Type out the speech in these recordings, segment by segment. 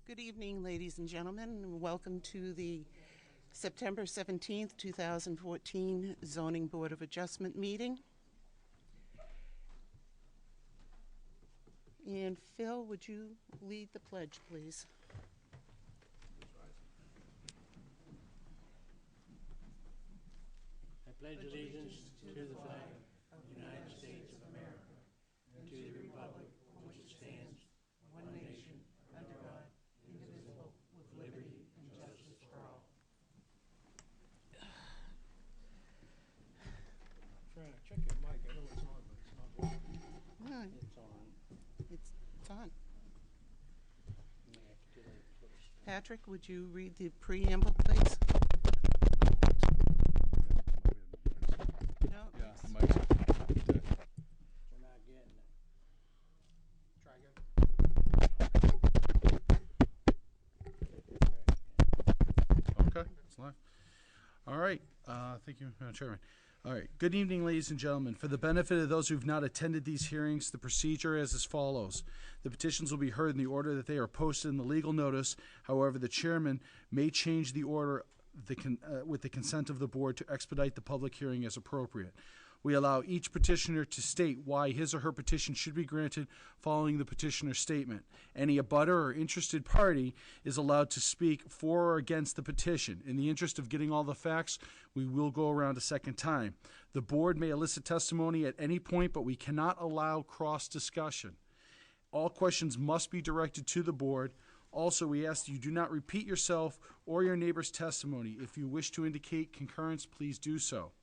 Good evening, ladies and gentlemen, and welcome to the September 17th, 2014 Zoning Board of Adjustment meeting. And Phil, would you lead the pledge, please? I pledge allegiance to the flag of the United States of America and to the republic for which it stands, one nation, under God, indivisible, with liberty and justice for all. Trying to check your mic. I know it's on, but it's not working. No, It's on. it's on. You may have to get it close. Patrick, would you read the preamble, please? No, Yeah, the mic's okay. We're not getting it. Try again. Okay, it's live. All right, thank you, Madam Chairman. All right, good evening, ladies and gentlemen. For the benefit of those who've not attended these hearings, the procedure is as follows. The petitions will be heard in the order that they are posted in the legal notice. However, the chairman may change the order with the consent of the board to expedite the public hearing as appropriate. We allow each petitioner to state why his or her petition should be granted following the petitioner's statement. Any abutter or interested party is allowed to speak for or against the petition. In the interest of getting all the facts, we will go around a second time. The board may elicit testimony at any point, but we cannot allow cross-discussion. All questions must be directed to the board. Also, we ask that you do not repeat yourself or your neighbor's testimony. If you wish to indicate concurrence, please do so.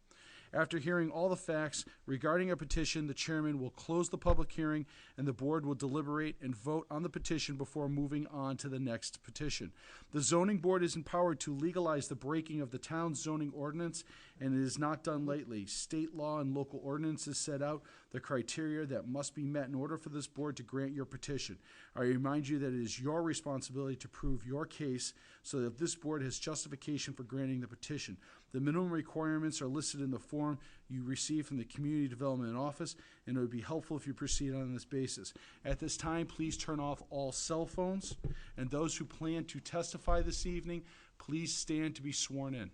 After hearing all the facts regarding a petition, the chairman will close the public hearing and the board will deliberate and vote on the petition before moving on to the next petition. The zoning board is empowered to legalize the breaking of the town's zoning ordinance, and it is not done lightly. State law and local ordinances set out the criteria that must be met in order for this board to grant your petition. I remind you that it is your responsibility to prove your case so that this board has justification for granting the petition. The minimum requirements are listed in the form you receive from the Community Development Office, and it would be helpful if you proceed on this basis. At this time, please turn off all cell phones, and those who plan to testify this evening, please stand to be sworn in.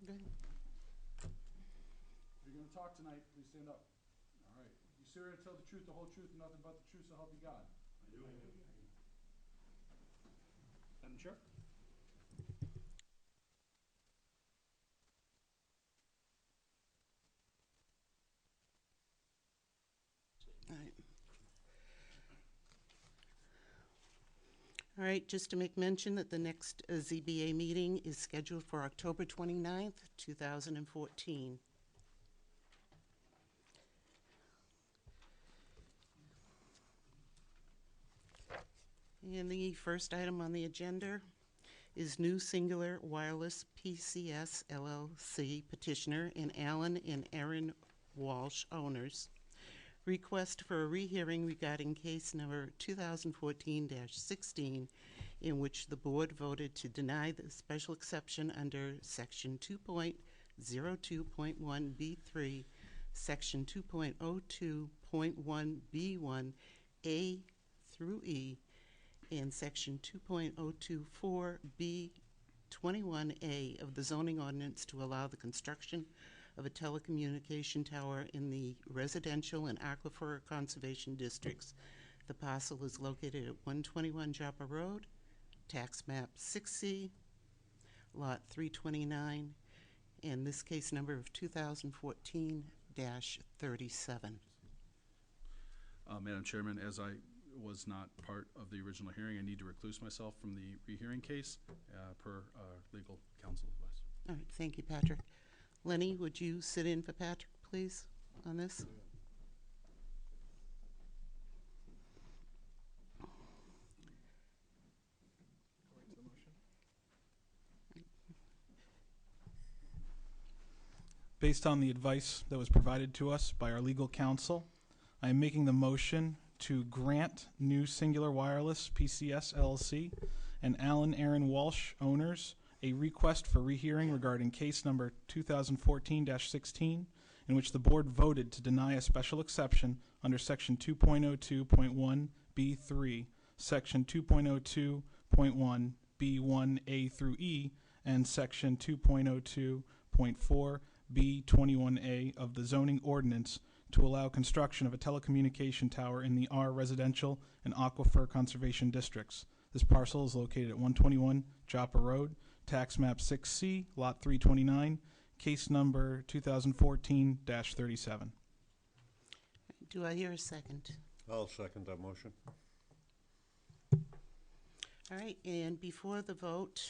Good. If you're going to talk tonight, please stand up. All right. You swear to tell the truth, the whole truth, and nothing but the truth, so help you God. I do. Madam Chair? All right. All right, just to make mention that the next ZBA meeting is scheduled for October 29th, 2014. And the first item on the agenda is New Singular Wireless PCS LLC petitioner and Alan and Aaron Walsh owners. Request for a rehearing regarding case number 2014-16, in which the board voted to deny the special exception under section 2.02.1B3, section 2.02.1B1, A through E, and section 2.024B21A of the zoning ordinance to allow the construction of a telecommunication tower in the residential and aquifer conservation districts. The parcel is located at 121 Joppa Road, tax map 6C, lot 329, and this case number of 2014-37. Madam Chairman, as I was not part of the original hearing, I need to recluse myself from the rehearing case per legal counsel advice. All right, thank you, Patrick. Lenny, would you sit in for Patrick, please, on this? Going to the motion. Based on the advice that was provided to us by our legal counsel, I am making the motion to grant New Singular Wireless PCS LLC and Alan Aaron Walsh owners a request for rehearing regarding case number 2014-16, in which the board voted to deny a special exception under Section 2.02.1B3, Section 2.02.1B1A through E, and Section 2.02.4B21A of the zoning ordinance to allow construction of a telecommunication tower in the R residential and aquifer conservation districts. This parcel is located at 121 Joppa Road, tax map 6C, lot 329, case number 2014-37. Do I hear a second? I'll second that motion. All right, and before the vote,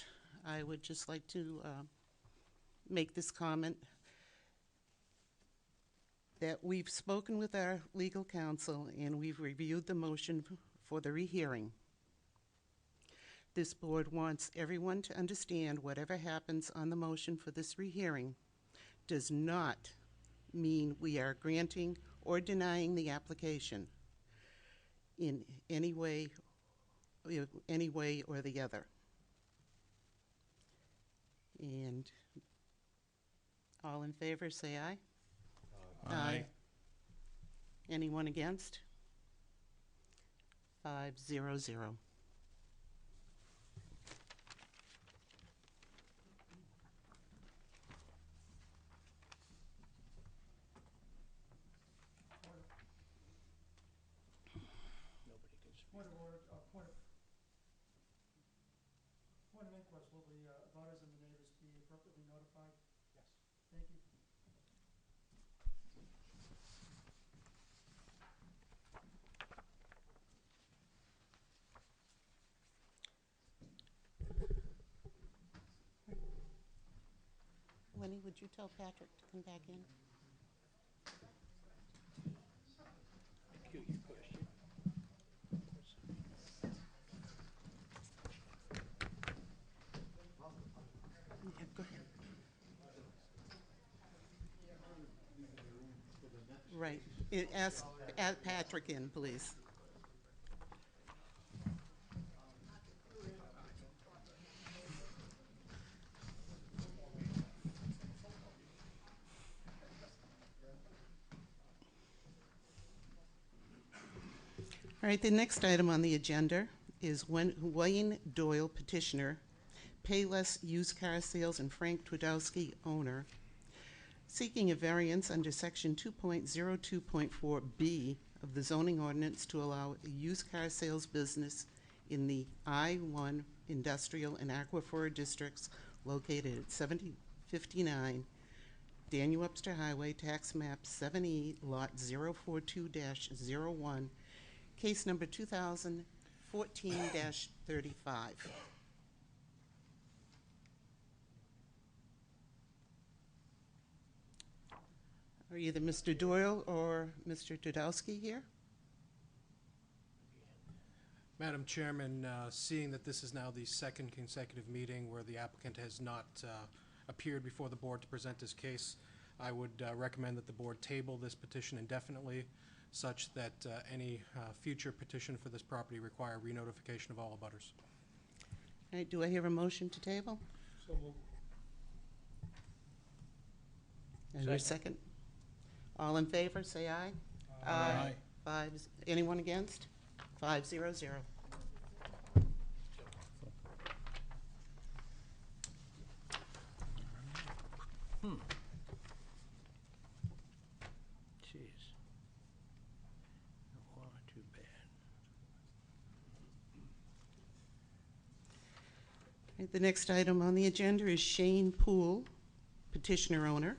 I would just like to make this comment that we've spoken with our legal counsel and we've reviewed the motion for the rehearing. This board wants everyone to understand whatever happens on the motion for this rehearing does not mean we are granting or denying the application in any way or the other. And all in favor, say aye. Aye. Anyone against? 5-0-0. Point of inquest, will the abutters and the neighbors be appropriately notified? Yes. Thank you. Lenny, would you tell Patrick to come back in? Yeah, go ahead. Right. Ask Patrick in, please. All right, the next item on the agenda is Wayne Doyle, petitioner, Payless Used Car Sales, and Frank Twardowski, owner, seeking a variance under Section 2.02.4B of the zoning ordinance to allow a used car sales business in the I-1 industrial and aquifer districts located at 7059 Daniel Webster Highway, tax map 7E, lot 042-01, case number 2014-35. Are either Mr. Doyle or Mr. Twardowski here? Madam Chairman, seeing that this is now the second consecutive meeting where the applicant has not appeared before the board to present his case, I would recommend that the board table this petition indefinitely, such that any future petition for this property require re-notification of all abutters. All right, do I hear a motion to table? So moved. Is there a second? All in favor, say aye. Aye. Anyone against? 5-0-0. Jeez. Oh, too bad. Right, the next item on the agenda is Shane Poole, petitioner owner,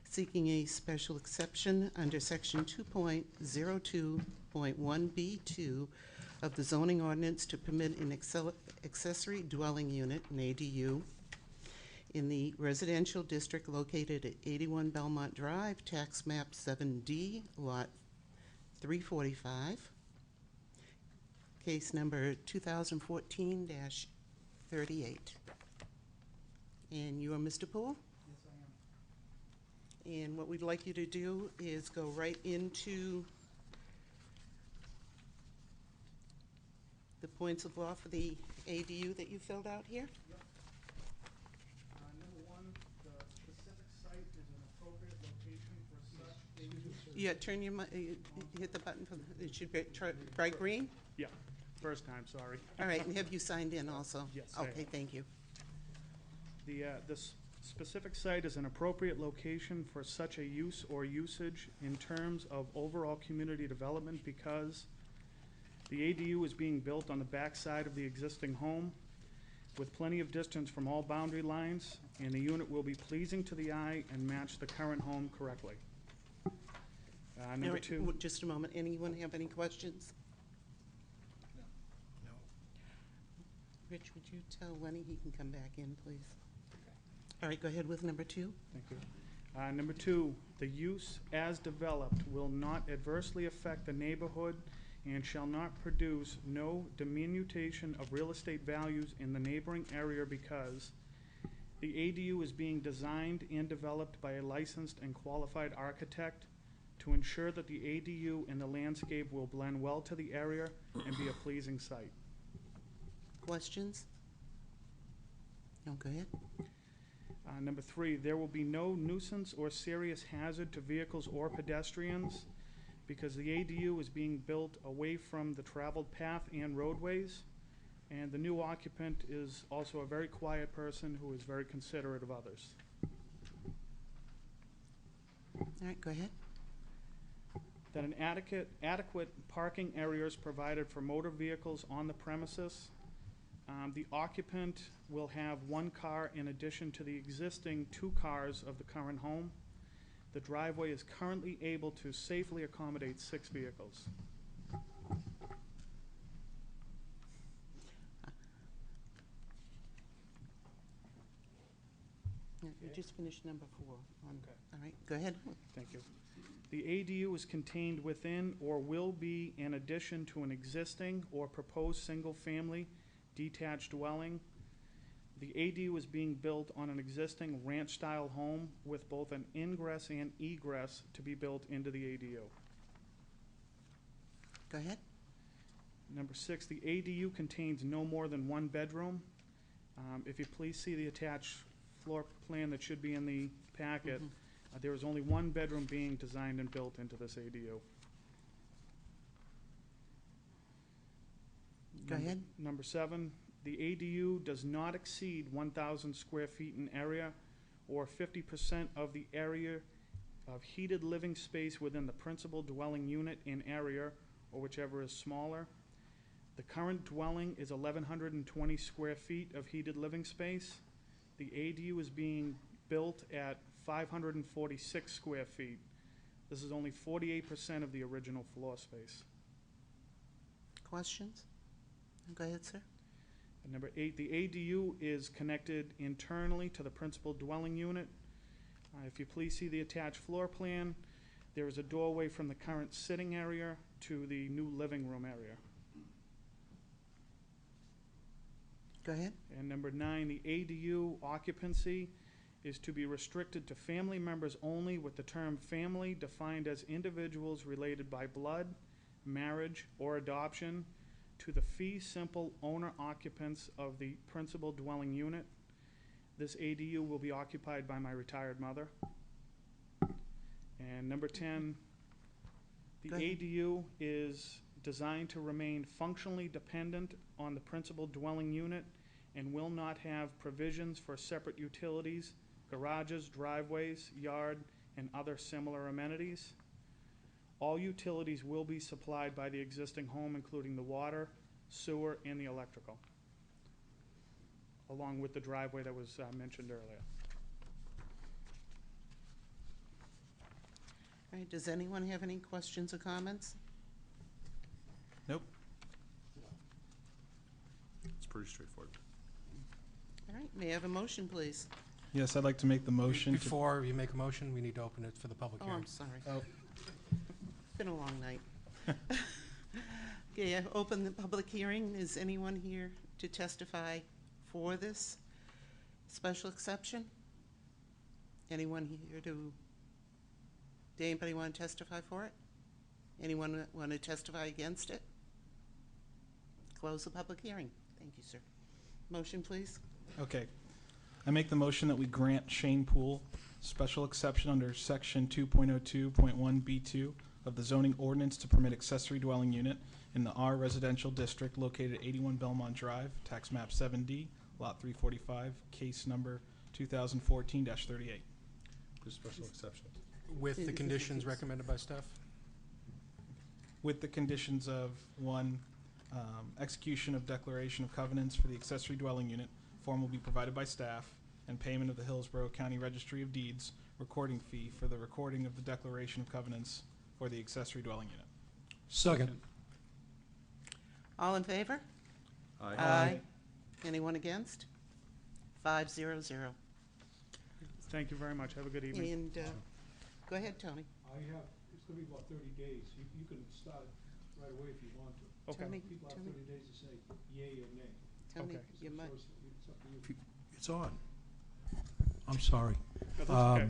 seeking a special exception under Section 2.02.1B2 of the zoning ordinance to permit an accessory dwelling unit, an ADU, in the residential district located at 81 Belmont Drive, tax map 7D, lot 345, case number 2014-38. And you are Mr. Poole? Yes, I am. And what we'd like you to do is go right into the points of law for the ADU that you filled out here. Number one, the specific site is an appropriate location for a Yeah, turn your, hit the button for, it should be bright green? Yeah, first time, sorry. All right, and have you signed in also? Yes, I Okay, have. thank you. This specific site is an appropriate location for such a use or usage in terms of overall community development because the ADU is being built on the backside of the existing home with plenty of distance from all boundary lines, and the unit will be pleasing to the eye and match the current home correctly. All Number right, two, just a moment. Anyone have any questions? No. Rich, would you tell Lenny he can come back in, please? All right, go ahead with number 2. thank you. Number two, the use as developed will not adversely affect the neighborhood and shall not produce no diminution of real estate values in the neighboring area because the ADU is being designed and developed by a licensed and qualified architect to ensure that the ADU and the landscape will blend well to the area and be a pleasing site. Questions? No, go ahead. Number three, there will be no nuisance or serious hazard to vehicles or pedestrians because the ADU is being built away from the traveled path and roadways. And the new occupant is also a very quiet person who is very considerate of others. All right, go ahead. That an adequate parking area is provided for motor vehicles on the premises. The occupant will have 1 car in addition to the existing 2 cars of the current home. The driveway is currently able to safely accommodate 6 vehicles. Yeah, you just finished number 4. Okay. All right, go ahead. Thank you. The ADU is contained within or will be an addition to an existing or proposed single-family detached dwelling. The ADU is being built on an existing ranch-style home with both an ingress and egress to be built into the ADU. Go ahead. Number 6, the ADU contains no more than 1 bedroom. If you please see the attached floor plan that should be in the packet, there is only 1 bedroom being designed and built into this ADU. Go ahead. Number 7, the ADU does not exceed 1,000 square feet in area or 50% of the area of heated living space within the principal dwelling unit in area, or whichever is smaller. The current dwelling is 1,120 square feet of heated living space. The ADU is being built at 546 square feet. This is only 48% of the original floor space. Questions? Go ahead, sir. And number 8, the ADU is connected internally to the principal dwelling unit. If you please see the attached floor plan, there is a doorway from the current sitting area to the new living room area. Go ahead. And number 9, the ADU occupancy is to be restricted to family members only, with the term family defined as individuals related by blood, marriage, or adoption to the fee simple owner occupants of the principal dwelling unit. This ADU will be occupied by my retired mother. And number 10, the Go ahead. ADU is designed to remain functionally dependent on the principal dwelling unit and will not have provisions for separate utilities, garages, driveways, yard, and other similar amenities. All utilities will be supplied by the existing home, including the water, sewer, and the electrical, along with the driveway that was mentioned earlier. All right, does anyone have any questions or comments? Nope. It's pretty straightforward. All right, may I have a motion, please? Yes, I'd like to make the motion to, Before you make a motion, we need to open it for the public Oh, hearing. I'm sorry. Oh. Been a long night. Okay, I open the public hearing. Is anyone here to testify for this special exception? Anyone here to, did anybody want to testify for it? Anyone want to testify against it? Close the public hearing. Thank you, sir. Motion, please. okay. I make the motion that we grant Shane Poole special exception under section 2.02.1B2 of the zoning ordinance to permit accessory dwelling unit in the R residential district located at 81 Belmont Drive, tax map 7D, lot 345, case number 2014-38. With special exception. With Is the it conditions just- recommended by staff? With the conditions of, one, execution of declaration of covenants for the accessory dwelling unit, form will be provided by staff, and payment of the Hillsborough County Registry of Deeds recording fee for the recording of the declaration of covenants for the accessory dwelling unit. Second. All in favor? Anyone against? 500. Thank you very much. Have a good evening. And, go ahead, Tony. It's gonna be about 30 days. You can start right away if you want to. Okay. Tony, People have Tony, 30 days to say yay or nay. Tony, Okay. you might. It's up to you. It's on. I'm sorry. No, that's okay.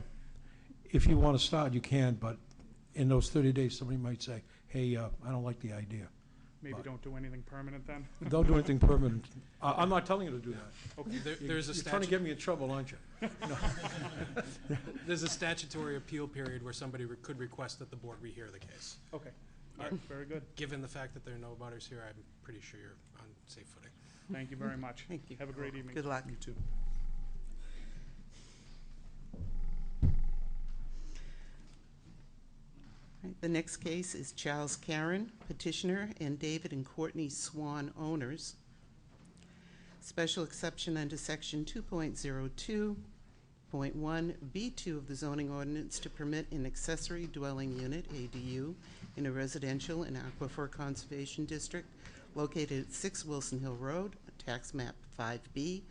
If you want to start, you can, but in those 30 days, somebody might say, hey, I don't like the idea. Maybe don't do anything permanent then. Don't do anything permanent. I'm not telling you to do that. There's a You're trying to statute, get me in trouble, aren't you? there's a statutory appeal period where somebody could request that the board rehear the case. Okay. All right. Very good. Given the fact that there are no butters here, I'm pretty sure you're on safe footing. Thank you very much. Thank you. Have a great evening. Good luck. You too. Right, the next case is Charles Karen, petitioner, and David and Courtney Swan, owners. Special exception under section 2.02.1B2 of the zoning ordinance to permit an accessory dwelling unit, ADU, in a residential and aquifer conservation district located at 6 Wilson Hill Road, tax map 5B,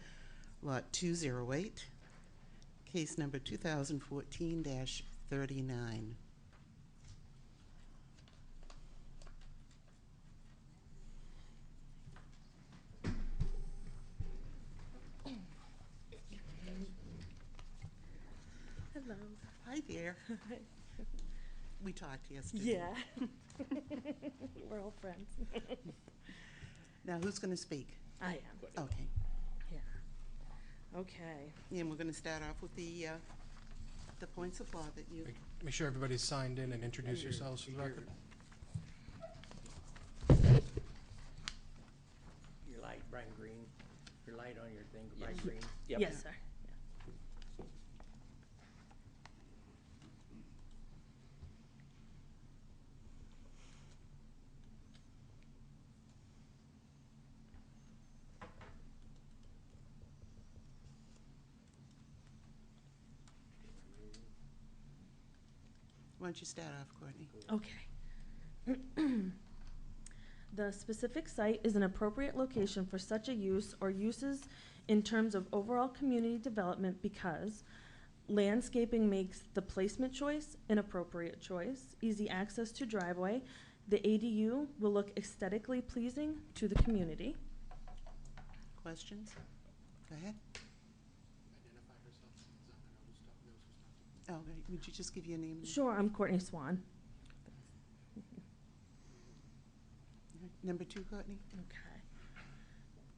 lot 208, case number 2014-39. Hello. Hi there. We talked yesterday. Yeah. We're all friends. Now, who's going to speak? I am. Okay. Yeah. Okay. And we're going to start off with the points of law that you, Make sure everybody's signed in and introduce yourselves for the record. Your light, bright green. Your light on your thing, bright green. Yep. Yes, sir. why don't you start off, Courtney? Okay. The specific site is an appropriate location for such a use or uses in terms of overall community development because landscaping makes the placement choice an appropriate choice, easy access to driveway, the ADU will look aesthetically pleasing to the community. Questions? Go ahead. Identify herself. Oh, right. Would you just give your name? Sure, I'm Courtney Swan. Number 2, Courtney? Okay.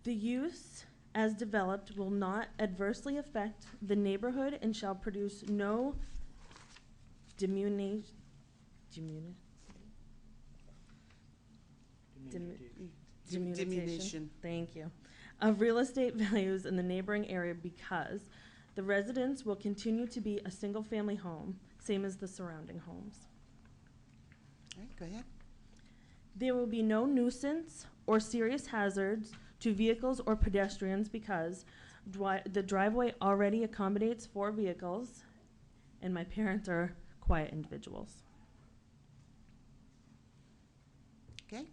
The use as developed will not adversely affect the neighborhood and shall produce no diminution. Diminution. Thank you. Of real estate values in the neighboring area because the residence will continue to be a single-family home, same as the surrounding homes. All right, go ahead. There will be no nuisance or serious hazards to vehicles or pedestrians because the driveway already accommodates 4 vehicles, and my parents are quiet individuals. Okay.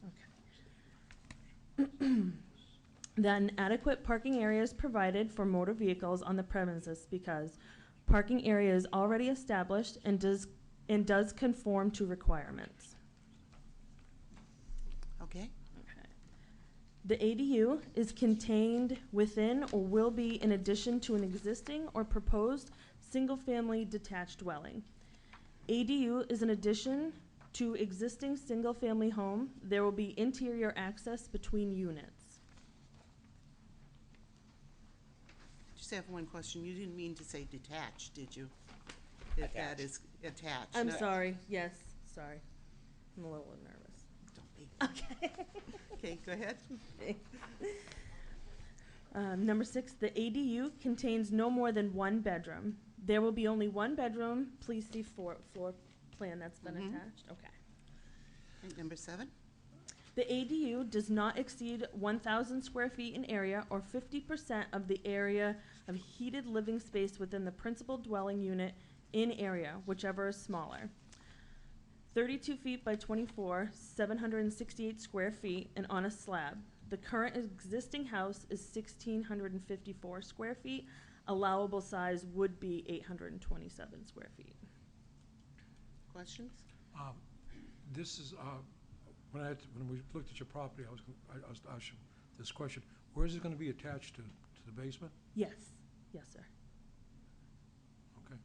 That an adequate parking area is provided for motor vehicles on the premises because parking area is already established and does conform to requirements. Okay. The ADU is contained within or will be in addition to an existing or proposed single-family detached dwelling. ADU is an addition to existing single-family home. There will be interior access between units. Did you just have one question. You didn't mean to say detached, did you? That Attached. is attached. I'm not- sorry, yes, sorry. I'm a little nervous. Don't be. Okay. Okay, go ahead. Number 6, the ADU contains no more than one bedroom. There will be only one bedroom. Please see floor plan that's been Mhm. attached. Okay. Okay, number 7. The ADU does not exceed 1,000 square feet in area or 50% of the area of heated living space within the principal dwelling unit in area, whichever is smaller. 32 feet by 24, 768 square feet, and on a slab. The current existing house is 1,654 square feet. Allowable size would be 827 square feet. Questions? This is, when we looked at your property, I was asking this question, where is it gonna be attached to the basement? Yes, yes, sir. Okay.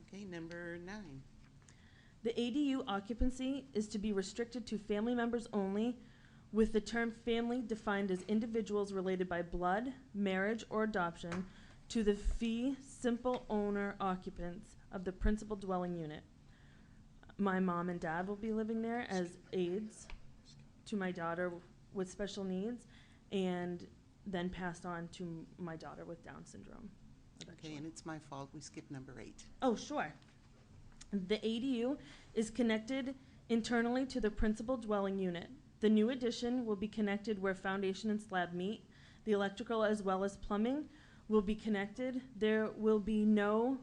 Okay, number 9. The ADU occupancy is to be restricted to family members only, with the term family defined as individuals related by blood, marriage, or adoption to the fee simple owner occupants of the principal dwelling unit. My mom and dad will be living there as aides to my daughter with special needs, and then passed on to my daughter with Down syndrome. Okay, eventually. and it's my fault. We skipped number 8. Oh, sure. The ADU is connected internally to the principal dwelling unit. The new addition will be connected where foundation and slab meet. The electrical as well as plumbing will be connected. There will be no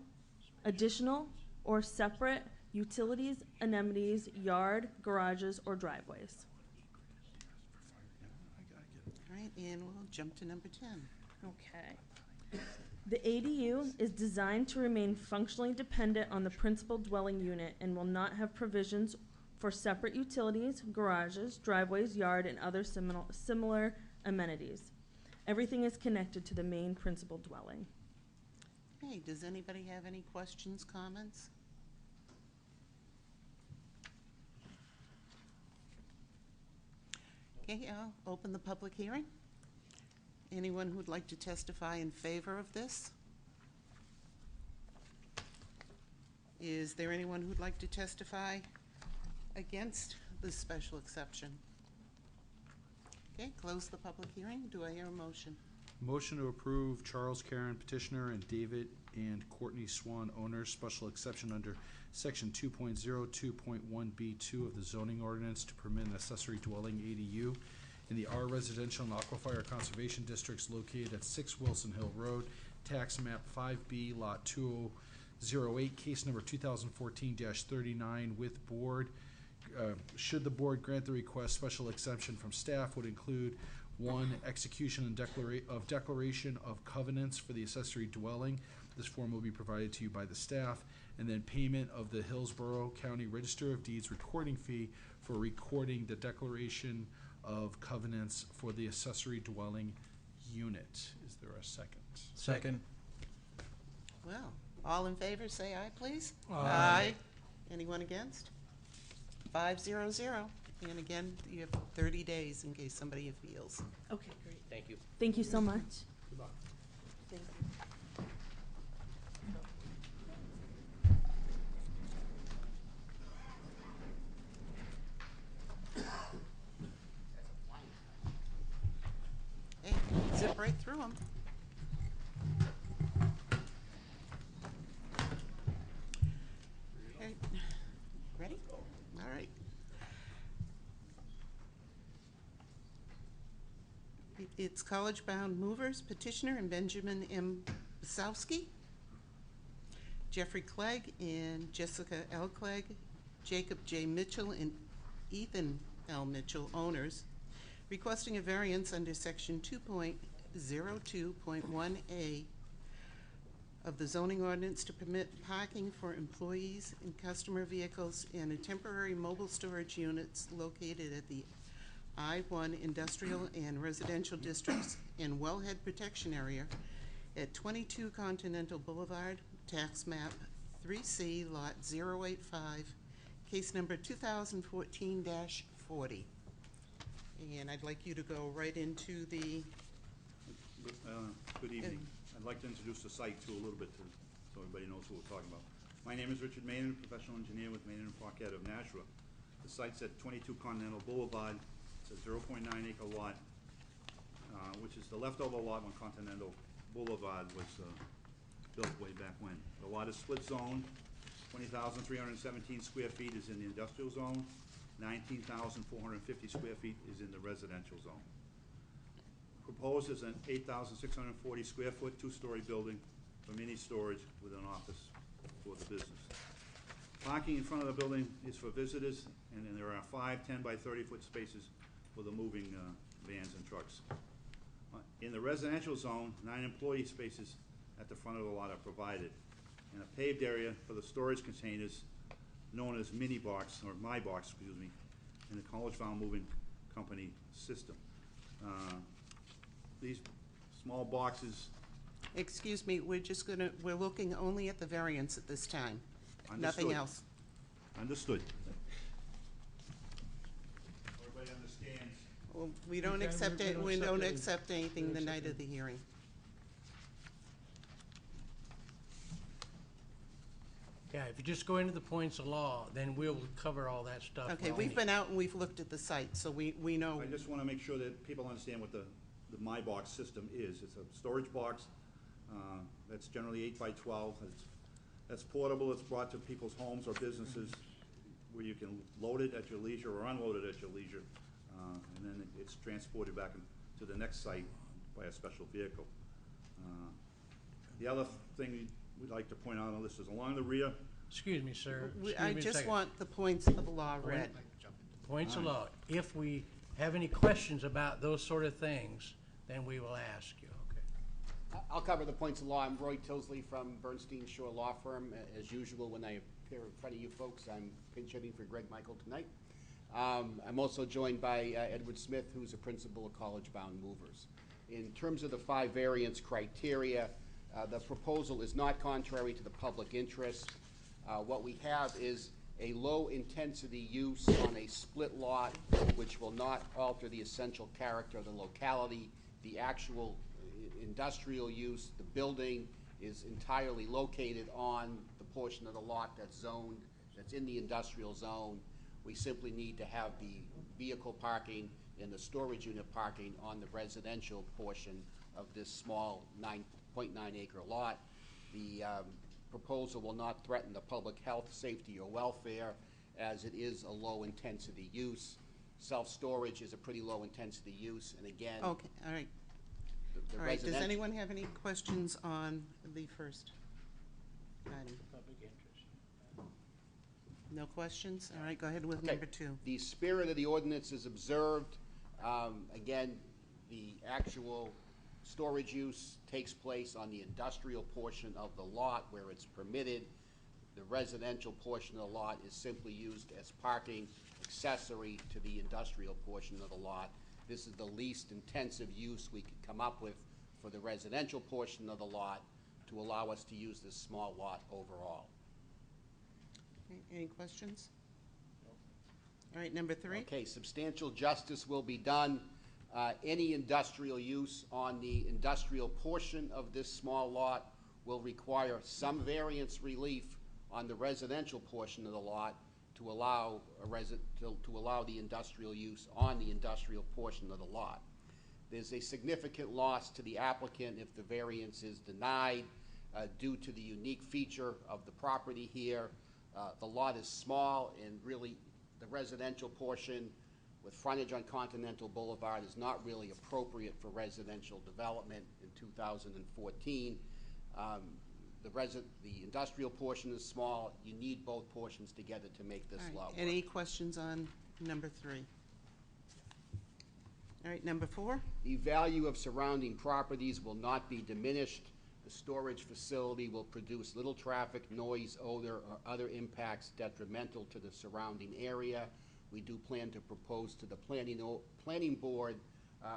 additional or separate utilities, amenities, yard, garages, or driveways. All right, and we'll jump to number 10. Okay. The ADU is designed to remain functionally dependent on the principal dwelling unit and will not have provisions for separate utilities, garages, driveways, yard, and other similar amenities. Everything is connected to the main principal dwelling. Hey, does anybody have any questions, comments? Okay, I'll open the public hearing. Anyone who'd like to testify in favor of this? Is there anyone who'd like to testify against this special exception? Okay, close the public hearing. Do I hear a motion? Motion to approve Charles Karen petitioner and David and Courtney Swan owners special exception under section 2.02.1B2 of the zoning ordinance to permit an accessory dwelling ADU in the R residential and aquifer conservation districts located at 6 Wilson Hill Road, tax map 5B, lot 2008, case number 2014-39 with board. Should the board grant the request, special exemption from staff would include 1, execution and declaration of covenants for the accessory dwelling. This form will be provided to you by the staff. And then payment of the Hillsborough County Register of Deeds recording fee for recording the declaration of covenants for the accessory dwelling unit. Is there a second? Second. Well, all in favor, say aye, please. Aye. Anyone against? 500. And again, you have 30 days in case somebody appeals. Okay, great. Thank you. Thank you so much. Good luck. Thank you. Hey, zip right through them. Okay, ready? All right. It's College Bound Movers petitioner and Benjamin M. Basowski, Jeffrey Clegg and Jessica L. Clegg, Jacob J. Mitchell and Ethan L. Mitchell, owners, requesting a variance under section 2.02.1A of the zoning ordinance to permit parking for employees and customer vehicles in a temporary mobile storage units located at the I-1 Industrial and Residential Districts in Wellhead Protection Area at 22 Continental Boulevard, tax map 3C, lot 085, case number 2014-40. And I'd like you to go right into the Good evening. I'd like to introduce the site to a little bit so everybody knows who we're talking about. My name is Richard Maynard, professional engineer with Maynard and Paquette of Nashua. The site's at 22 Continental Boulevard. It's a 0.9 acre lot, which is the leftover lot when Continental Boulevard was built way back when. The lot is split zone. 20,317 square feet is in the industrial zone. 19,450 square feet is in the residential zone. Proposed is an 8,640 square foot, two-story building for mini storage with an office for the business. Parking in front of the building is for visitors, and then there are 5 10 by 30 foot spaces for the moving vans and trucks. In the residential zone, 9 employee spaces at the front of the lot are provided, and a paved area for the storage containers known as mini box, or my box, excuse me, in the College Farm Moving Company system. These small boxes. Excuse me, we're looking only at the variance at this time. Nothing Understood. else. Understood. Everybody understands. Well, we don't Okay, accept we it, don't we accept don't any- accept anything we the don't night accept of the hearing. Yeah, if you just go into the points of law, then we'll cover all that stuff. Okay, when we've we- been out and we've looked at the site, so we know. I just want to make sure that people understand what the My Box system is. It's a storage box that's generally 8 by 12. That's portable. It's brought to people's homes or businesses where you can load it at your leisure or unload it at your leisure, and then it's transported back to the next site by a special vehicle. The other thing we'd like to point out on this is along the rear. Excuse me, sir. Excuse I me a just second. want the points of law read. Points of law. If we have any questions about those sort of things, then we will ask you, okay? I'll cover the points of law. I'm Roy Tilsley from Bernstein Shore Law Firm. As usual, when I appear in front of you folks, I'm pinch hitting for Greg Michael tonight. I'm also joined by Edward Smith, who's a principal of College Bound Movers. In terms of the 5 variance criteria, the proposal is not contrary to the public interest. What we have is a low-intensity use on a split lot, which will not alter the essential character of the locality. The actual industrial use, the building is entirely located on the portion of the lot that's zoned, that's in the industrial zone. We simply need to have the vehicle parking and the storage unit parking on the residential portion of this small 9.9 acre lot. The proposal will not threaten the public health, safety, or welfare, as it is a low-intensity use. Self-storage is a pretty low-intensity use, and again, Okay, all right. the All right, does residential- anyone have any questions on the first item? Public interest. No questions? All right, go ahead with Okay. number 2. The spirit of the ordinance is observed. Again, the actual storage use takes place on the industrial portion of the lot where it's permitted. The residential portion of the lot is simply used as parking accessory to the industrial portion of the lot. This is the least intensive use we could come up with for the residential portion of the lot to allow us to use this small lot overall. Any questions? All right, number 3. Okay, substantial justice will be done. Any industrial use on the industrial portion of this small lot will require some variance relief on the residential portion of the lot to allow the industrial use on the industrial portion of the lot. There's a significant loss to the applicant if the variance is denied due to the unique feature of the property here. The lot is small, and really the residential portion with frontage on Continental Boulevard is not really appropriate for residential development in 2014. The industrial portion is small. You need both portions together to make this All right, lot work. any questions on number 3? All right, number 4. The value of surrounding properties will not be diminished. The storage facility will produce little traffic, noise, odor, or other impacts detrimental to the surrounding area. We do plan to propose to the planning board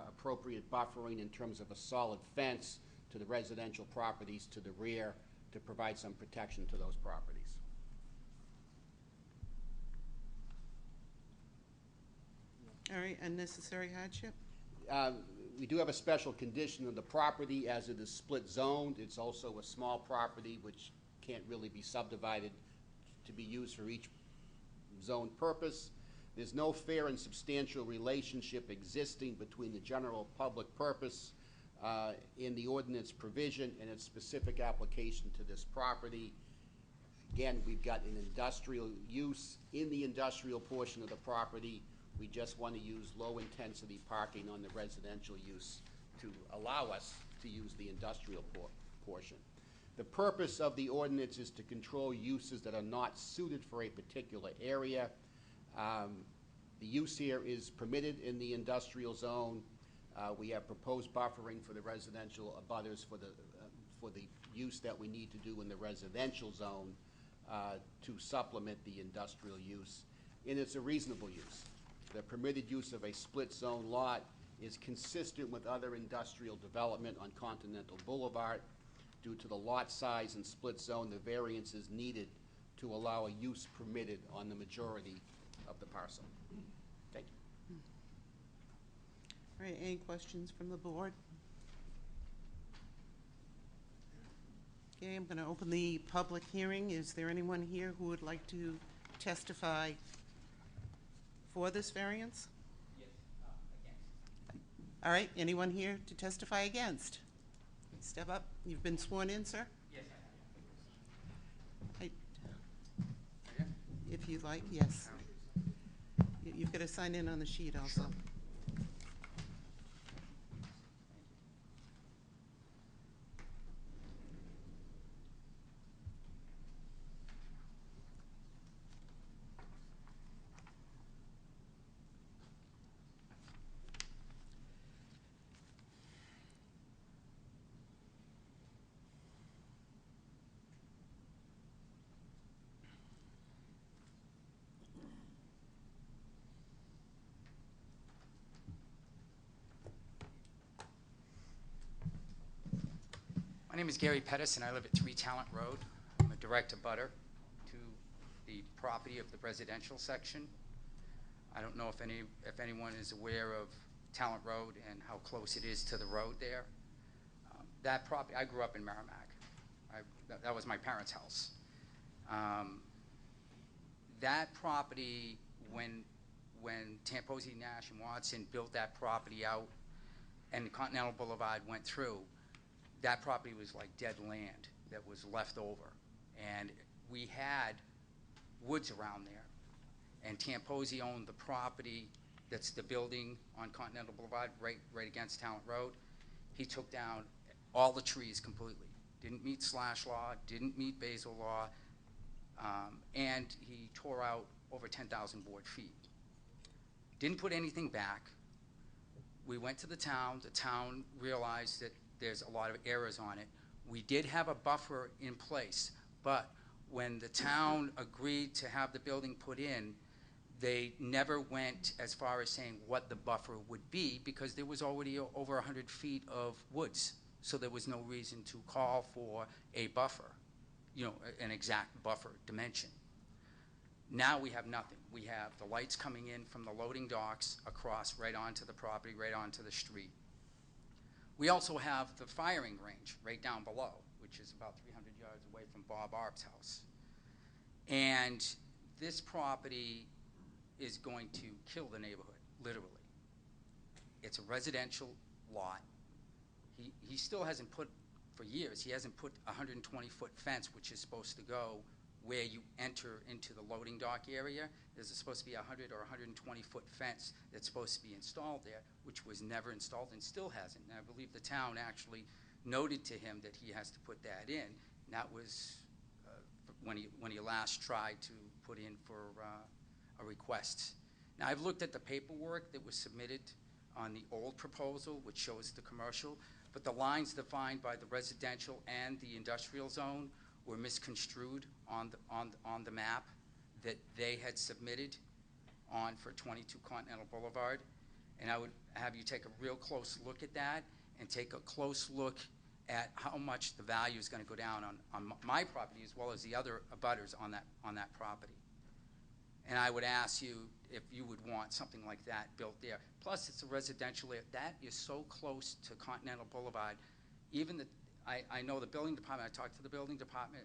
appropriate buffering in terms of a solid fence to the residential properties to the rear to provide some protection to those properties. All right, unnecessary hardship? We do have a special condition of the property as it is split zoned. It's also a small property which can't really be subdivided to be used for each zone purpose. There's no fair and substantial relationship existing between the general public purpose in the ordinance provision and its specific application to this property. Again, we've got an industrial use in the industrial portion of the property. We just want to use low-intensity parking on the residential use to allow us to use the industrial portion. The purpose of the ordinance is to control uses that are not suited for a particular area. The use here is permitted in the industrial zone. We have proposed buffering for the residential abutters for the use that we need to do in the residential zone to supplement the industrial use. And it's a reasonable use. The permitted use of a split zone lot is consistent with other industrial development on Continental Boulevard. Due to the lot size and split zone, the variance is needed to allow a use permitted on the majority of the parcel. Thank you. All right, any questions from the board? Okay, I'm going to open the public hearing. Is there anyone here who would like to testify for this variance? Yes, against. All right, anyone here to testify against? Step up. You've been sworn in, sir? Yes, I have. If you'd like, yes. You've got to sign in on the sheet also. My name is Gary Pettis, and I live at 3 Talent Road. I'm a direct abutter to the property of the residential section. I don't know if anyone is aware of Talent Road and how close it is to the road there. That property, I grew up in Merrimack. That was my parents' house. That property, when Tamposi, Nash, and Watson built that property out and Continental Boulevard went through, that property was like dead land that was left over. And we had woods around there. And Tamposi owned the property that's the building on Continental Boulevard, right against Talent Road. He took down all the trees completely. Didn't meet slash law, didn't meet Basel law, and he tore out over 10,000 board feet. Didn't put anything back. We went to the town realized that there's a lot of errors on it. We did have a buffer in place, but when the town agreed to have the building put in, they never went as far as saying what the buffer would be because there was already over 100 feet of woods. So there was no reason to call for a buffer, an exact buffer dimension. Now we have nothing. We have the lights coming in from the loading docks across right onto the property, right onto the street. We also have the firing range right down below, which is about 300 yards away from Bob Arb's house. And this property is going to kill the neighborhood, literally. It's a residential lot. He still hasn't put, for years, he hasn't put a 120-foot fence, which is supposed to go where you enter into the loading dock area. There's supposed to be a 100 or 120-foot fence that's supposed to be installed there, which was never installed and still hasn't. And I believe the town actually noted to him that he has to put that in. And that was when he last tried to put in for a request. Now, I've looked at the paperwork that was submitted on the old proposal, which shows the commercial, but the lines defined by the residential and the industrial zone were misconstrued on the map that they had submitted for 22 Continental Boulevard. And I would have you take a real close look at that and take a close look at how much the value is going to go down on my property as well as the other abutters on that property. And I would ask you if you would want something like that built there. Plus, it's a residential area. That is so close to Continental Boulevard. Even I know the building department, I talked to the building department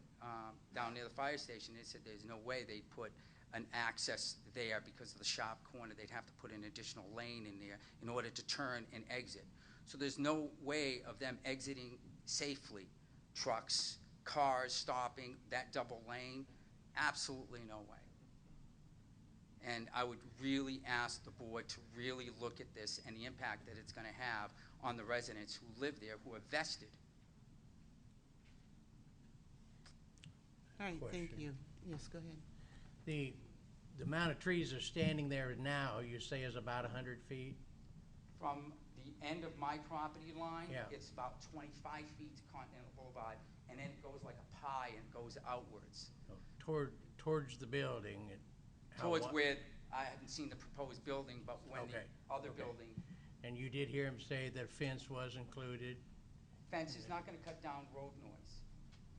down near the fire station. They said there's no way they'd put an access there because of the sharp corner. They'd have to put an additional lane in there in order to turn and exit. So there's no way of them exiting safely. Trucks, cars stopping, that double lane, absolutely no way. And I would really ask the board to really look at this and the impact that it's going to have on the residents who live there, who are vested. All right, thank Question. you. Yes, go ahead. The amount of trees that are standing there now, you say is about 100 feet? From the end of my property line, Yeah. it's about 25 feet to Continental Boulevard, and then it goes like a pie and goes outwards. Towards the building? Towards where, I haven't seen the proposed building, but when the Okay, other okay. building, And you did hear him say that fence was included? fence is not gonna cut down road noise.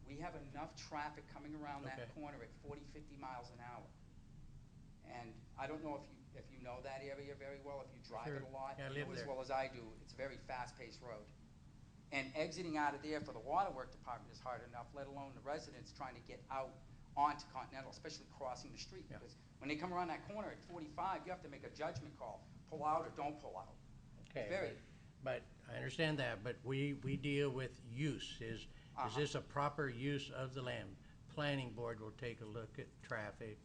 We have enough traffic coming around that Okay. corner at 40, 50 miles an hour. And I don't know if you know that area very well, if you drive it Sure. a lot. Yeah, I you live know as there. well as I do, it's a very fast-paced road. And exiting out of there for the waterwork department is hard enough, let alone the residents trying to get out onto Continental, especially crossing the street. Yeah. Because when they come around that corner at 45, you have to make a judgment call, pull out or don't pull out. Okay, Very- but I understand that, but we deal with use. Is this a proper use of the land? Planning board will take a look at traffic.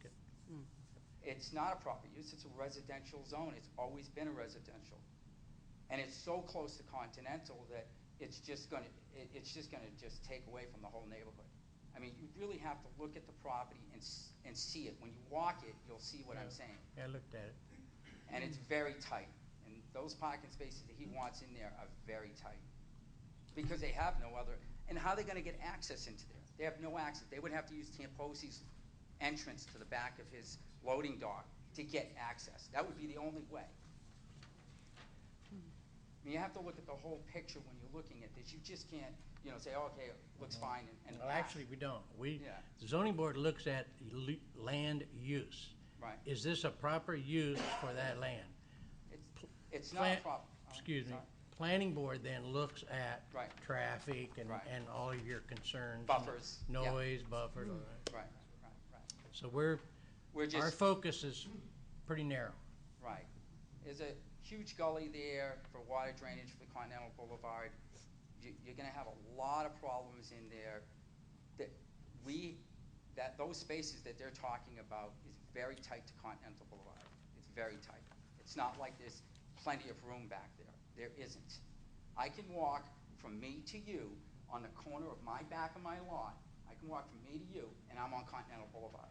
It's not a proper use, it's a residential zone, it's always been a residential. And it's so close to Continental that it's just gonna just take away from the whole neighborhood. I mean, you really have to look at the property and see it. When you walk it, you'll see what I'm saying. Yeah, I looked at it. And it's very tight. And those parking spaces that he wants in there are very tight. Because they have no other, and how are they gonna get access into there? They have no access. They would have to use Tamposi's entrance to the back of his loading dock to get access. That would be the only way. I mean, you have to look at the whole picture when you're looking at this. You just can't, say, oh, okay, looks fine and Well, pass. actually, we don't. Yeah. The zoning board looks at land use. Right. Is this a proper use for that land? It's not a Plant- problem. Excuse me. Planning board then looks at Right. traffic and, Right. and all of your concerns. Buffers, yeah. Noise, buffers, all right. Right. So We're our just, focus is pretty narrow. right. There's a huge gully there for water drainage for Continental Boulevard. You're gonna have a lot of problems in there. Those spaces that they're talking about is very tight to Continental Boulevard. It's very tight. It's not like there's plenty of room back there. There isn't. I can walk from me to you on the corner of my back of my lot. I can walk from me to you, and I'm on Continental Boulevard.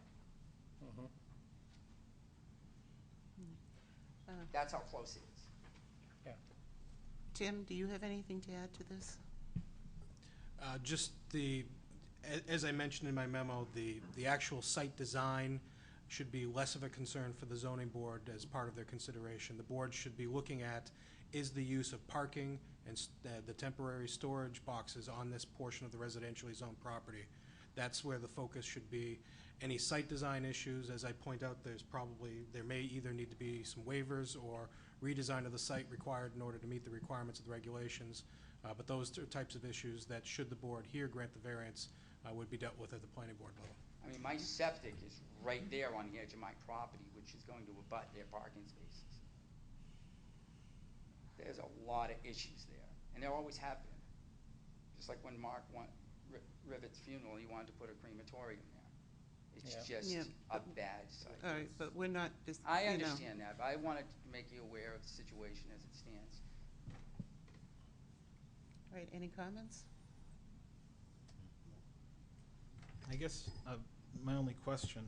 That's how close it is. Yeah. Tim, do you have anything to add to this? Just as I mentioned in my memo, the actual site design should be less of a concern for the zoning board as part of their consideration. The board should be looking at, is the use of parking and the temporary storage boxes on this portion of the residentially zoned property. That's where the focus should be. Any site design issues, as I point out, there may either need to be some waivers or redesign of the site required in order to meet the requirements of the regulations. But those are types of issues that, should the board here grant the variance, would be dealt with at the planning board level. I mean, my septic is right there on the edge of my property, which is going to abut their parking spaces. There's a lot of issues there, and there always have been. Just like when Mark Rivet's funeral, he wanted to put a crematorium there. It's just Yeah, a bad site. All right, but we're not just, I understand that, but I wanted to make you aware of the situation as it stands. All right, any comments? I guess my only question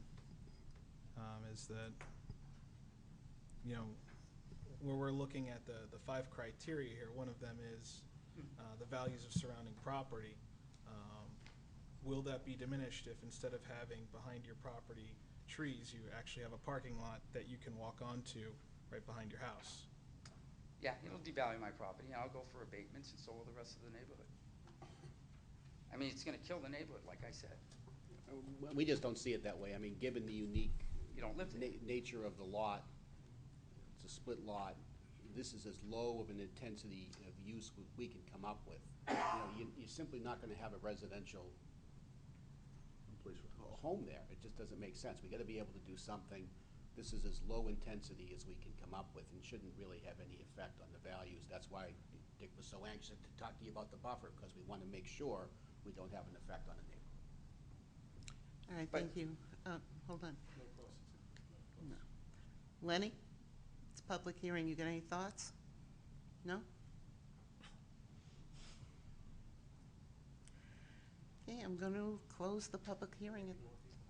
is that, where we're looking at the 5 criteria here, one of them is the values of surrounding property. Will that be diminished if instead of having behind your property trees, you actually have a parking lot that you can walk onto right behind your house? Yeah, it'll devalue my property, and I'll go for abatements, and so will the rest of the neighborhood. I mean, it's gonna kill the neighborhood, like I said. We just don't see it that way. I mean, given the unique you don't live there. nature of the lot, it's a split lot, this is as low of an intensity of use we can come up with. You know, you're simply not gonna have a residential Place for a house. home there. It just doesn't make sense. We gotta be able to do something. This is as low intensity as we can come up with and shouldn't really have any effect on the values. That's why Dick was so anxious to talk to you about the buffer, because we wanna make sure we don't have an effect on the neighborhood. All right, But- thank you. Hold on. No. Lenny, it's a public hearing. You got any thoughts? No? Okay, I'm going to close the public hearing.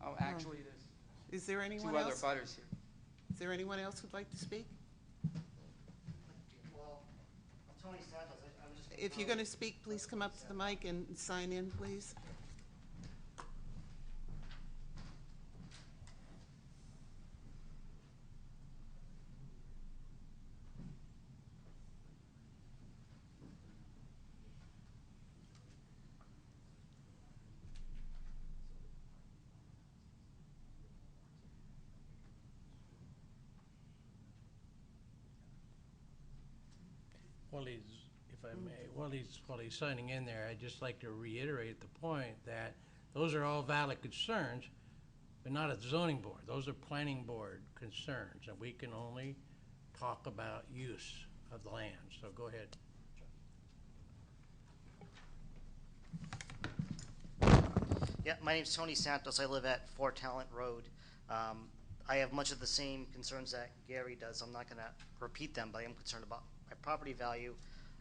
Oh, actually, there's Is there anyone two other else? butters here. Is there anyone else who'd like to speak? Well, I'm Tony Santos, I'm just. If you're going to speak, please come up to the mic and sign in, please. While he's, if I may, while he's signing in there, I'd just like to reiterate the point that those are all valid concerns, but not at the zoning board. Those are planning board concerns, and we can only talk about use of the land. So go ahead. Yeah, my name's Tony Santos. I live at 4 Talent Road. I have much of the same concerns that Gary does. I'm not gonna repeat them, but I am concerned about my property value.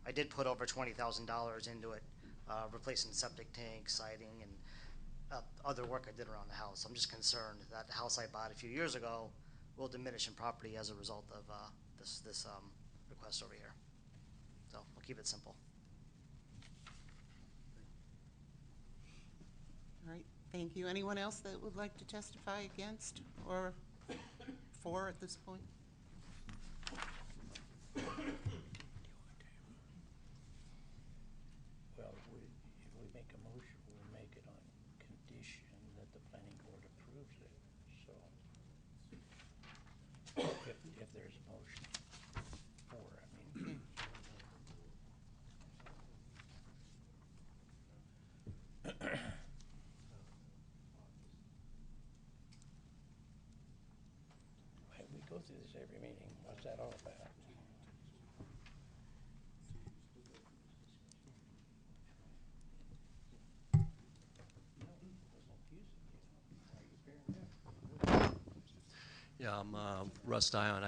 I did put over $20,000 into it, replacing the septic tank, siding, and other work I did around the house. I'm just concerned that the house I bought a few years ago will diminish in property as a result of this request over here. So I'll keep it simple. All right, thank you. Anyone else that would like to testify against or for at this point? Well, if we make a motion, we'll make it on condition that the planning board approves it, so. If there's a motion for, I mean. We go through this every meeting, what's that all about? Yeah, I'm Russ Dion.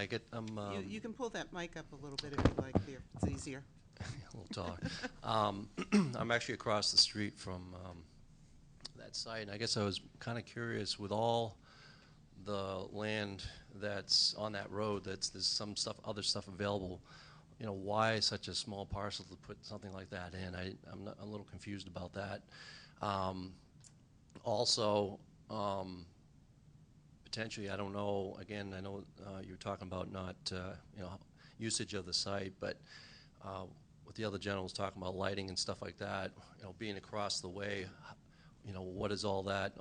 You can pull that mic up a little bit if you'd like there. It's easier. We'll talk. I'm actually across the street from that site, and I guess I was kind of curious with all the land that's on that road. There's some other stuff available. You know, why such a small parcel to put something like that in? I'm a little confused about that. Also, potentially, I don't know. Again, I know you're talking about not usage of the site, but what the other gentleman was talking about, lighting and stuff like that. You know, being across the way, you know, what is all that?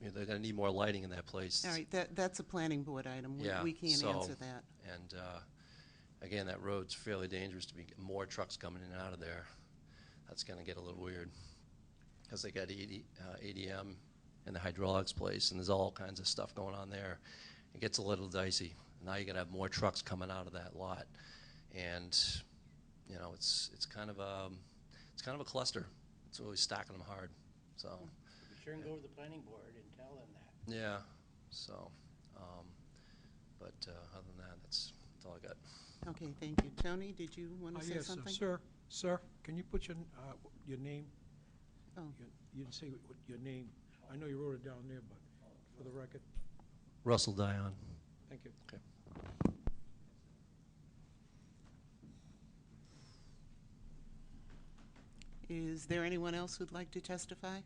They're going to need more lighting in that place. All right, that's a planning board item. We can't answer that. And again, that road's fairly dangerous to be more trucks coming in and out of there. That's going to get a little weird because they got ADM and the hydraulics place, and there's all kinds of stuff going on there. It gets a little dicey. Now you're going to have more trucks coming out of that lot, and you know, it's kind of a cluster. It's really stacking them hard. So. Be sure and go to the planning board and tell them that. Yeah. So, but other than that, that's all I got. Okay, thank you. Tony, did you want to say Yes, something? Sir, can you put your name? Oh. You didn't say your name. I know you wrote it down there, but for the record, Russell Dion. thank you. Okay. Is there anyone else who'd like to testify?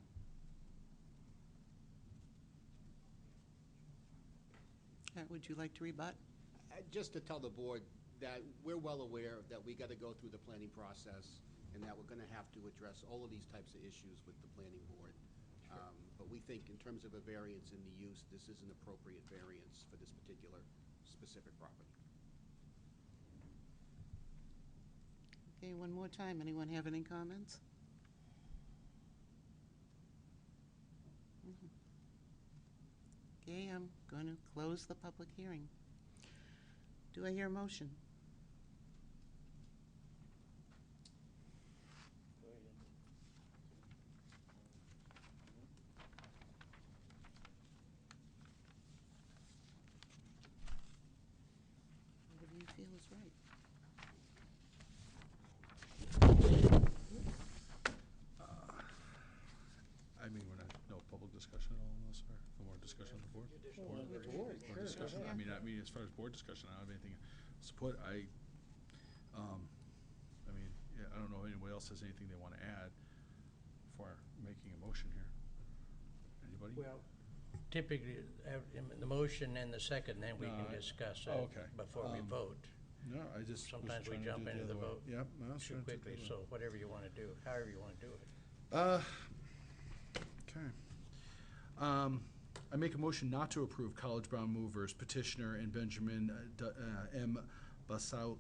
Would you like to rebut? Just to tell the board that we're well aware that we got to go through the planning process and that we're going to have to address all of these types of issues with the planning board. But we think in terms of a variance in the use, this is an appropriate variance for this particular specific property. Okay, one more time. Anyone have any comments? Mhm. Okay, I'm going to close the public hearing. Do I hear a motion? Whatever you feel is right. I mean, we're not, no public discussion at all on this, or for more discussion on the board? More discussion, I mean, as far as board discussion, I don't have anything to put, I mean, yeah, I don't know if anybody else has anything they wanna add before making a motion here. Anybody? Well, typically, the motion and the second, then we No, can discuss oh, it okay. before we vote. No, I just was Sometimes we trying to jump do it into the other way. vote Yep, no, I was too trying to do it quickly, the other so whatever you want to do, however you want to do it. way. Okay. I make a motion not to approve College Bound Movers petitioner and Benjamin M. Basowski,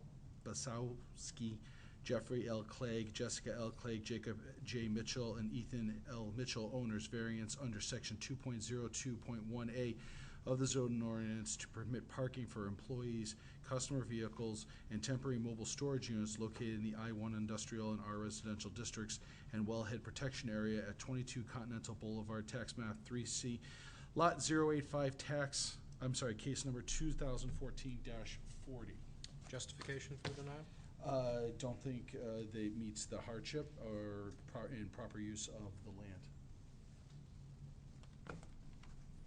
Jeffrey L. Clegg, Jessica L. Clegg, Jacob J. Mitchell, and Ethan L. Mitchell owners variance under section 2.02.1A of the zoning ordinance to permit parking for employees, customer vehicles, and temporary mobile storage units located in the I-1 industrial and R residential districts and wellhead protection area at 22 Continental Boulevard, tax map 3C, lot 085, case number 2014-40. Justification for denial? I don't think that meets the hardship or improper use of the land,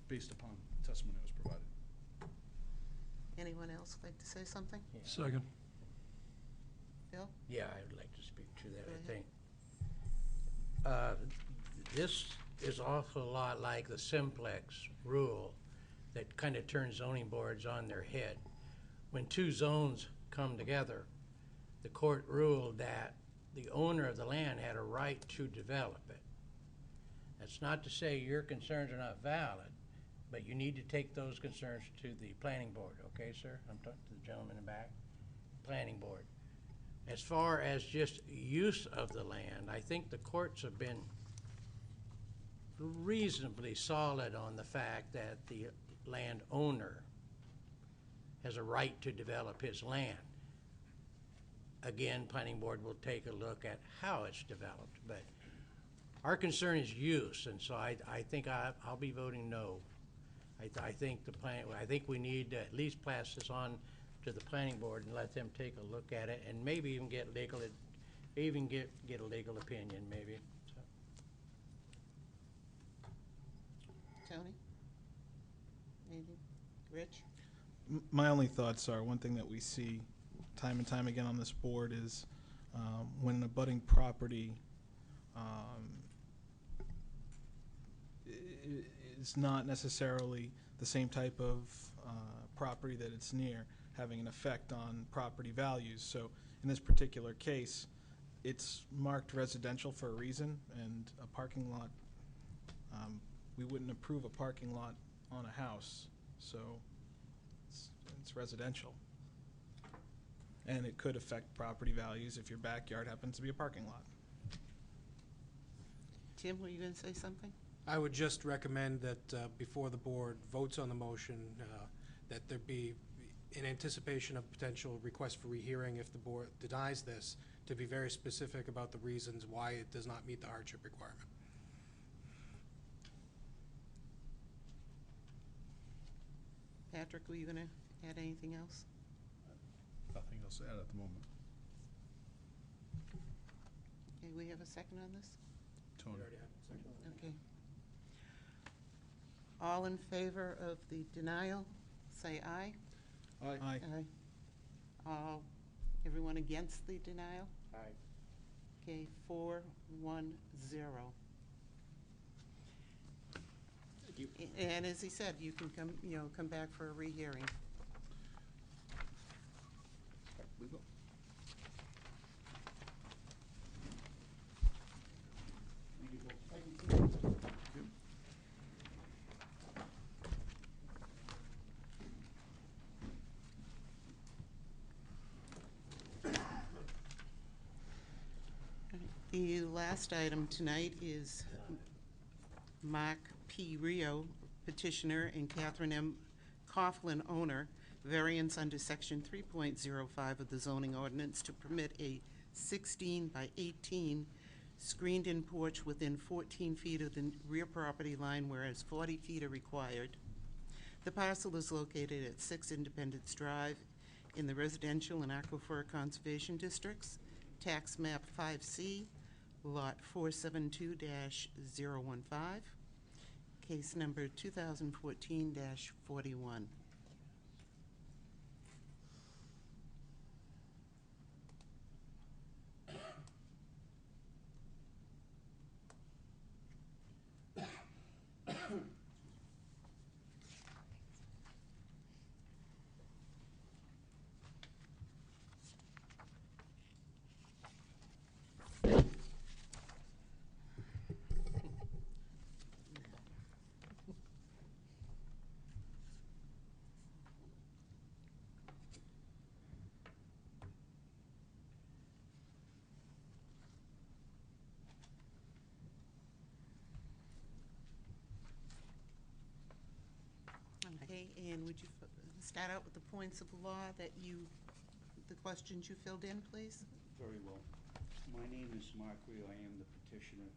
based upon testimony that was provided. Anyone else like to say something? Second. Bill? Yeah, I would like to speak to that, Go I ahead. think. This is awful lot like the simplex rule that kind of turns zoning boards on their head. When two zones come together, the court ruled that the owner of the land had a right to develop it. That's not to say your concerns are not valid, but you need to take those concerns to the planning board, okay, sir? I'm talking to the gentleman in the back. Planning board. As far as just use of the land, I think the courts have been reasonably solid on the fact that the landowner has a right to develop his land. Again, planning board will take a look at how it's developed, but our concern is use, and so I think I'll be voting no. I think I think we need to at least pass this on to the planning board and let them take a look at it, and maybe even get get a legal opinion, maybe. So. Tony? Anything? Rich? My only thoughts are, one thing that we see time and time again on this board is when an abutting property is not necessarily the same type of property that it's near, having an effect on property values. So in this particular case, it's marked residential for a reason, and a parking lot, we wouldn't approve a parking lot on a house, so it's residential. And it could affect property values if your backyard happens to be a parking lot. Tim, were you going to say something? I would just recommend that before the board votes on the motion, that there be, in anticipation of potential request for rehearing if the board denies this, to be very specific about the reasons why it does not meet the hardship requirement. Patrick, were you going to add anything else? Nothing else to add at the moment. Okay, we have a second on this? Tony. Okay. All in favor of the denial, say aye. Aye. Aye. Aye. All, everyone against the denial? Aye. Okay, 4-1-0. Thank you. And as he said, you can come back for a rehearing. We will. The last item tonight is Mark P. Rio, petitioner, and Catherine M. Coughlin, owner, variance under section 3.05 of the zoning ordinance to permit a 16 by 18 screened-in porch within 14 feet of the rear property line, whereas 40 feet are required. The parcel is located at 6 Independence Drive in the residential and aquifer conservation districts, tax map 5C, lot 472-015, case number 2014-41. Okay, and would you start out with the points of the law that you, the questions you filled in, please? Very well. My name is Mark Rio. I am the petitioner.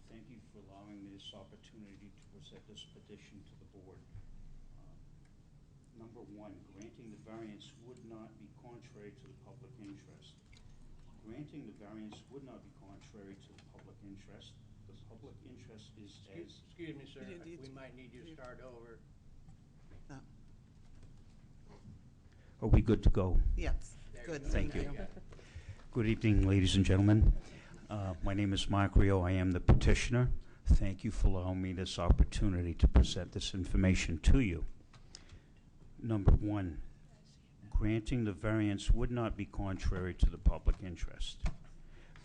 Thank you for allowing me this opportunity to present this petition to the board. Number one, granting the variance would not be contrary to the public interest. Granting the variance would not be contrary to the public interest. The public interest is as... Excuse me, sir. We might need you to start over. Are we good to go? Yes, good. Thank you. Good evening, ladies and gentlemen. My name is Mark Rio. I am the petitioner. Thank you for allowing me this opportunity to present this information to you. Number one, granting the variance would not be contrary to the public interest.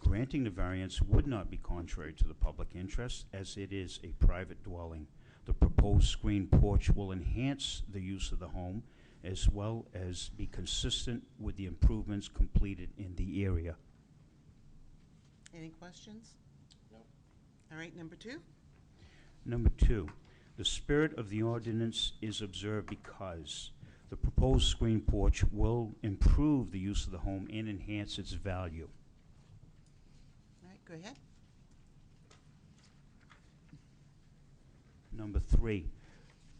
Granting the variance would not be contrary to the public interest, as it is a private dwelling. The proposed screen porch will enhance the use of the home, as well as be consistent with the improvements completed in the area. Any questions? No. All right, number two. Number two, the spirit of the ordinance is observed because the proposed screen porch will improve the use of the home and enhance its value. All right, go ahead. Number three,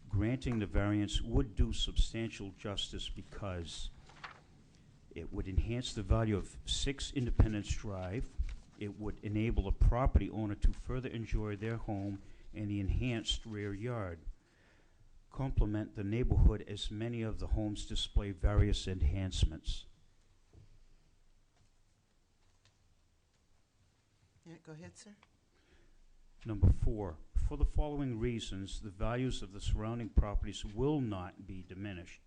granting the variance would do substantial justice because it would enhance the value of 6 Independence Drive. It would enable a property owner to further enjoy their home and the enhanced rear yard. Complement the neighborhood as many of the homes display various enhancements. Yeah, go ahead, sir. Number four, for the following reasons, the values of the surrounding properties will not be diminished.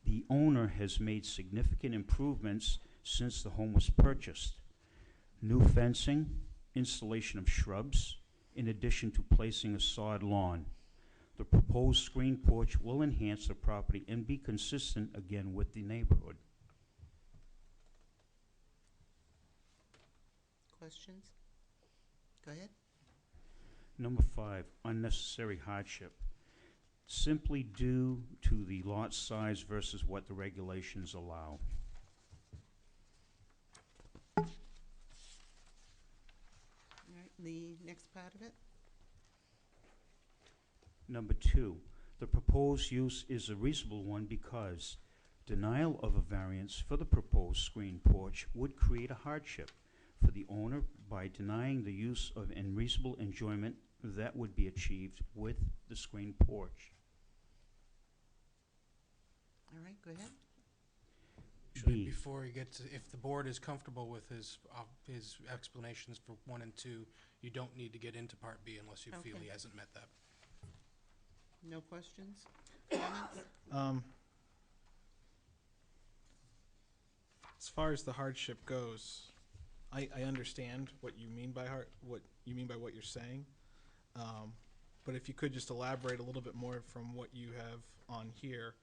The owner has made significant improvements since the home was purchased. New fencing, installation of shrubs, in addition to placing a sod lawn. The proposed screen porch will enhance the property and be consistent again with the neighborhood. Questions? Go ahead. Number five, unnecessary hardship. Simply due to the lot size versus what the regulations allow. All right, the next part of it. Number two, the proposed use is a reasonable one because denial of a variance for the proposed screen porch would create a hardship for the owner by denying the use of unreasonable enjoyment that would be achieved with the screen porch. All right, go ahead. Actually, before you get to, if the board is comfortable with his explanations for 1 and 2, you don't need to get into Part B unless you feel he hasn't met that. No questions? Comments? As far as the hardship goes, I understand what you mean by what you're saying, but if you could just elaborate a little bit more from what you have on here.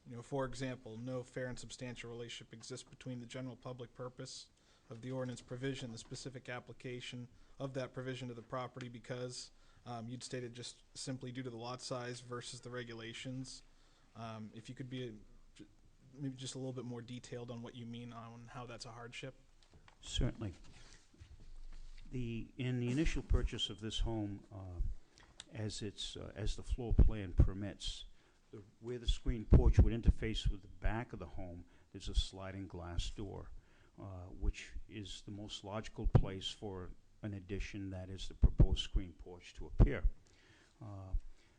You know, for example, no fair and substantial relationship exists between the general public purpose of the ordinance provision, the specific application of that provision to the property, because you'd stated just simply due to the lot size versus the regulations. If you could be maybe just a little bit more detailed on what you mean on how that's a hardship. Certainly. In the initial purchase of this home, as the floor plan permits, where the screen porch would interface with the back of the home, there's a sliding glass door, which is the most logical place for an addition that is the proposed screen porch to appear.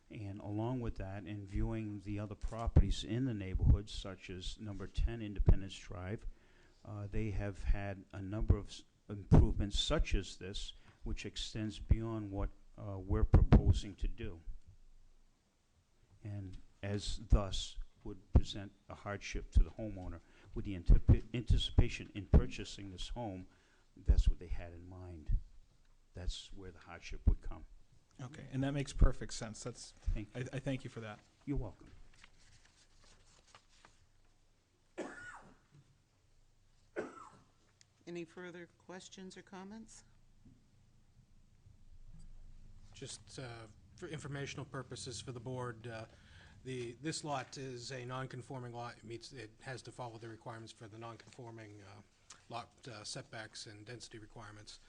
And along with that, in viewing the other properties in the neighborhood, such as number 10 Independence Drive, they have had a number of improvements such as this, which extends beyond what we're proposing to do, and as thus would present a hardship to the homeowner. With the anticipation in purchasing this home, that's what they had in mind. That's where the hardship would come. Okay, and that makes perfect sense. Thank you. I thank you for that. You're welcome. Any further questions or comments? Just for informational purposes for the board, this lot is a non-conforming lot. It has to follow the requirements for the non-conforming lot setbacks and density requirements.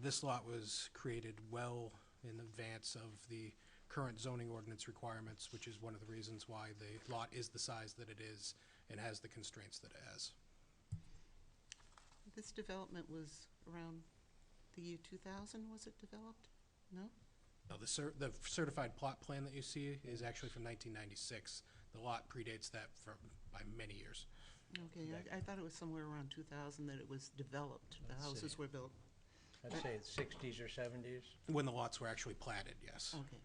This lot was created well in advance of the current zoning ordinance requirements, which is one of the reasons why the lot is the size that it is and has the constraints that it has. This development was around the year 2000, was it developed? No? Now, the certified plot plan that you see is actually from 1996. The lot predates that by many years. Okay, I thought it was somewhere around 2000 that it was developed. The Let's houses see. were built. I'd say it's 60s or 70s. When the lots were actually platted, yes. Okay.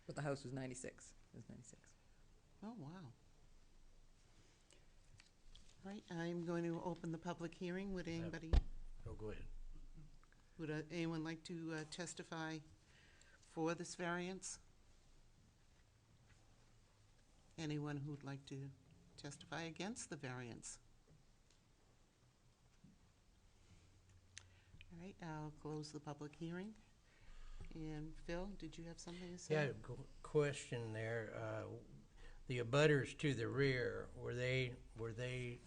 But the house was 96. It was 96. Oh, wow. All right, I'm going to open the public hearing. Would anybody, Oh, go ahead. would anyone like to testify for this variance? Anyone who'd like to testify against the variance? All right, I'll close the public hearing. And Phil, did you have something to say? Yeah, question there. The abutters to the rear, were they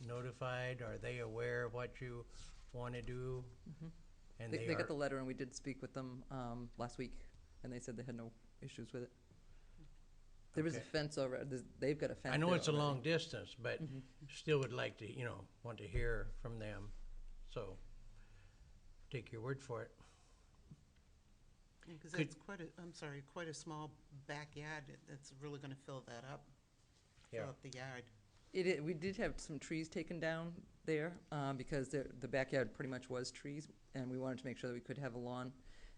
notified? Are they aware of what you want to do? And They got the letter, and we did speak with them last week, and they said they had no issues with it. There is a Okay. fence over, they've got a fence I know there it's a long already. distance, but still would like to, want to hear from them. So take your word for it. Because Could- that's quite a small backyard. That's really going to fill that up. Yeah. Fill up the yard. We did have some trees taken down there, because the backyard pretty much was trees, and we wanted to make sure that we could have a lawn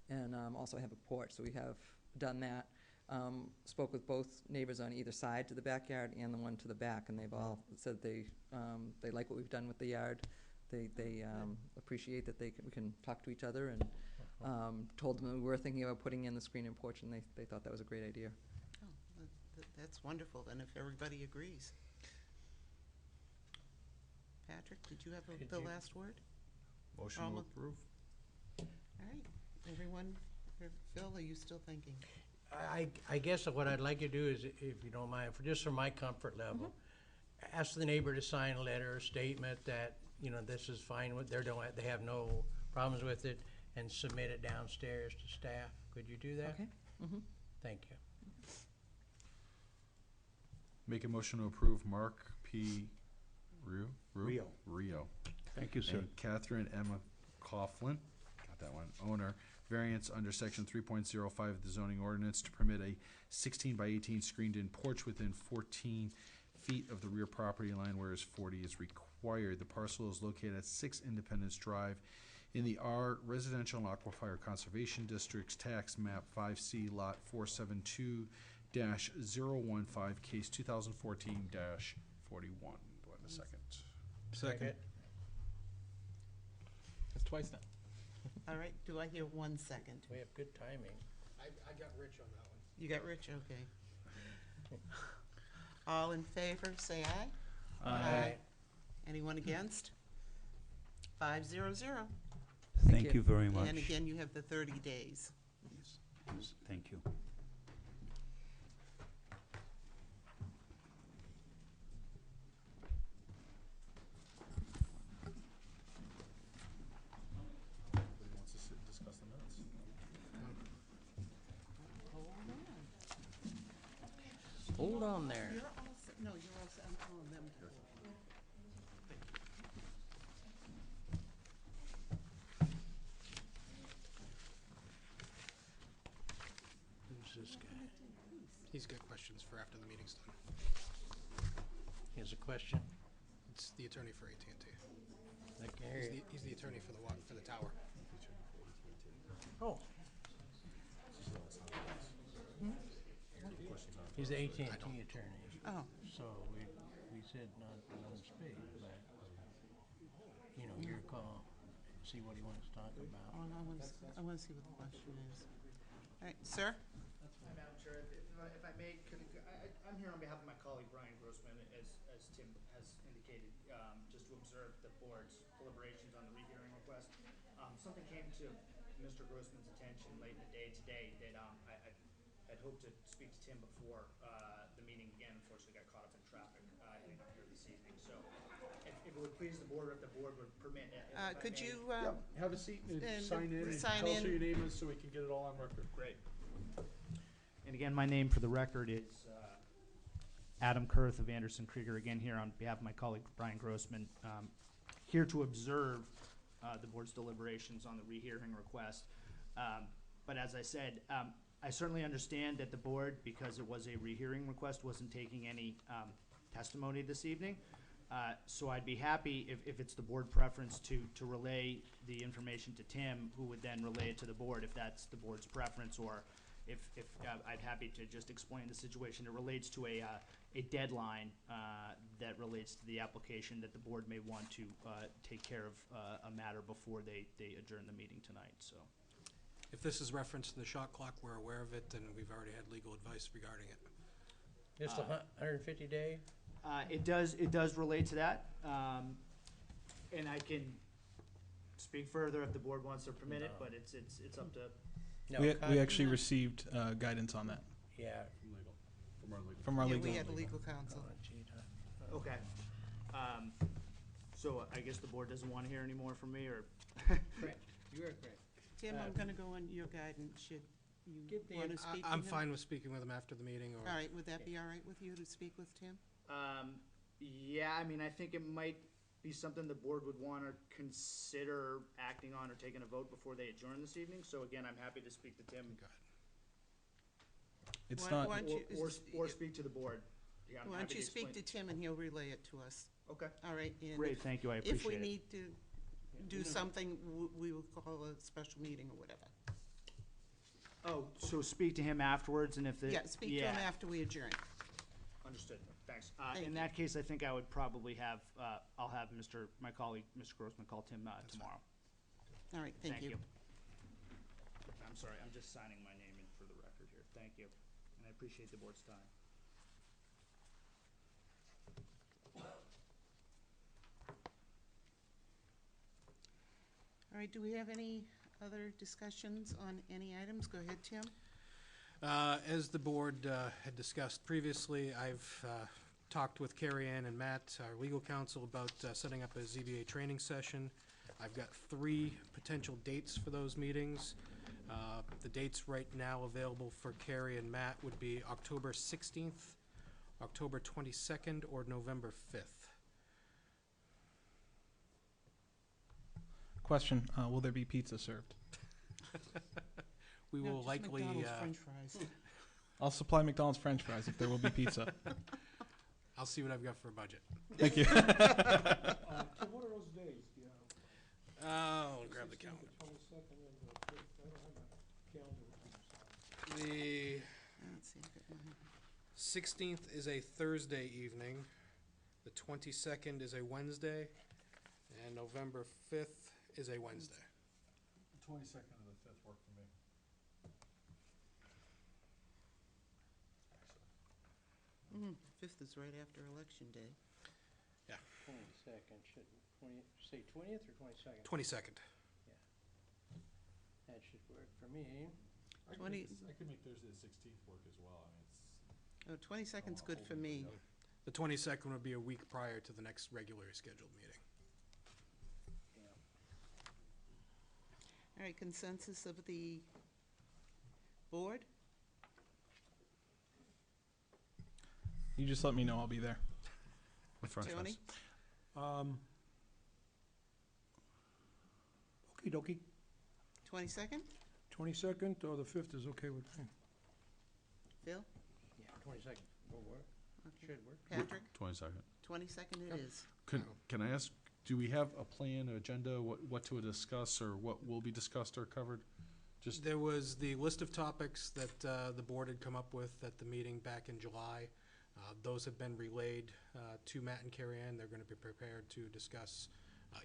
and also have a porch, so we have done that. Spoke with both neighbors on either side to the backyard and the one to the back, and they've all said they like what we've done with the yard. They appreciate that we can talk to each other, and told them that we were thinking about putting in the screen and porch, and they thought that was a great idea. Oh, that's wonderful, then, if everybody agrees. Patrick, did you have Could the you- last word? Motion to Almost. approve. All right, everyone, Phil, are you still thinking? I guess what I'd like to do is, if you don't mind, just for my comfort level, ask the neighbor to sign a letter or statement that, this is fine with, they have no problems with it, and submit it downstairs to staff. Could you do that? Okay? Mm-hmm. Thank you. Make a motion to approve Mark P. Rio. Thank you, sir. And Catherine Emma Coughlin, got that one, owner, variance under section 3.05 of the zoning ordinance to permit a 16 by 18 screened-in porch within 14 feet of the rear property line, whereas 40 is required. The parcel is located at 6 Independence Drive in the R Residential and Aquifer Conservation Districts, tax map 5C, lot 472-015, case 2014-41. Do I have a second? Second. That's twice now. All right, do I hear 1 second? We have good timing. I got Rich on that one. You got Rich, okay. All in favor, say aye. Aye. Anyone against? 500. Thank you very much. And again, you have the 30 days. Thank you. Anybody wants to discuss the minutes? Hold on there. You're all set. No, you're all set. I'm calling them. Who's this guy? He's got questions for after the meeting's done. He has a question. It's the attorney for AT&T. I can hear you. He's the attorney for the tower. Oh. He's the AT&T attorney. Oh. So we said not to let him speak, but, you know, your call, see what he wants to talk about. Oh, I want to see what the question is. All right, sir? Hi, Madam Chair. If I may, I'm here on behalf of my colleague Brian Grossman, as Tim has indicated, just to observe the board's deliberations on the rehearing request. Something came to Mr. Grossman's attention late in the day today that I'd hoped to speak to Tim before the meeting began. Unfortunately, got caught up in traffic heading up here this evening. So, if it would please the board, or if the board would permit, Could you, Have a seat and and sign in. sign Tell us in. who your name is so we can get it all on record. Great. And again, my name for the record is Adam Kurth of Anderson Krieger, again here on behalf of my colleague Brian Grossman, here to observe the board's deliberations on the rehearing request. But as I said, I certainly understand that the board, because it was a rehearing request, wasn't taking any testimony this evening. So I'd be happy if it's the board preference to relay the information to Tim, who would then relay it to the board if that's the board's preference, or if I'd happy to just explain the situation. It relates to a deadline that relates to the application that the board may want to take care of a matter before they adjourn the meeting tonight, so. If this is reference to the shot clock, we're aware of it, and we've already had legal advice regarding it. Just a 150 day? It does relate to that, and I can speak further if the board wants to permit it, but it's up to. No, We actually received guidance on that From our legal. from our Yeah, legal. we had a legal counsel. Okay. So I guess the board doesn't want to hear any more from me, or? Correct. You are correct. Tim, I'm going to go on your guidance. Should you Give the- want to speak to him? I'm fine with speaking with him after the meeting, or. All right, would that be all right with you to speak with Tim? Yeah, I mean, I think it might be something the board would want to consider acting on or taking a vote before they adjourn this evening. So again, I'm happy to speak to Tim. It's Why- not. why don't you- Or speak to the board. Yeah, I'm Why don't happy you speak to explain. Tim and he'll relay it to us? Okay. All right. And Great, thank you, I if we appreciate it. need to do something, we will call a special meeting or whatever. Oh, so speak to him afterwards, and if the. Yeah, speak to him after we adjourn. Understood, thanks. Thank In you. that case, I think I would probably have, I'll have my colleague, Mr. Grossman, call Tim tomorrow. All right, thank you. I'm sorry, I'm just signing my name in for the record here. Thank you, and I appreciate the board's time. All right, do we have any other discussions on any items? Go ahead, Tim. As the board had discussed previously, I've talked with Carrie Ann and Matt, our legal counsel, about setting up a ZBA training session. I've got 3 potential dates for those meetings. The dates right now available for Carrie and Matt would be October 16th, October 22nd, or November 5th. Question: will there be pizza served? We No, will just likely, McDonald's French fries. I'll supply McDonald's French fries if there will be pizza. I'll see what I've got for a budget. Thank you. So what are those days? Do you have I'll grab the 16th, calendar. 22nd, and the 5th? I don't have a calendar with me, so. The Let's see, I've got mine. 16th is a Thursday evening, the 22nd is a Wednesday, and November 5th is a Wednesday. 22nd of the 5th work for me. Fifth is right after Election Day. Yeah. 22nd, should, 20, say 20th or 22nd? 22nd. That should work for me. I could 20 make this- I could make Thursday the 16th work as well. I mean, it's. Oh, 22nd's good for me. The 22nd would be a week prior to the next regularly scheduled meeting. All right, consensus of the board? You just let me know, I'll be there. Tony? Okey dokey. 22nd? 22nd or the 5th is okay with me. Phil? Yeah, 22nd will work. Okay. Should work. Patrick? 22nd. 22nd it is. Can I ask, do we have a plan, agenda, what to discuss, or what will be discussed or covered? Just, There was the list of topics that the board had come up with at the meeting back in July. Those have been relayed to Matt and Carrie Ann. They're going to be prepared to discuss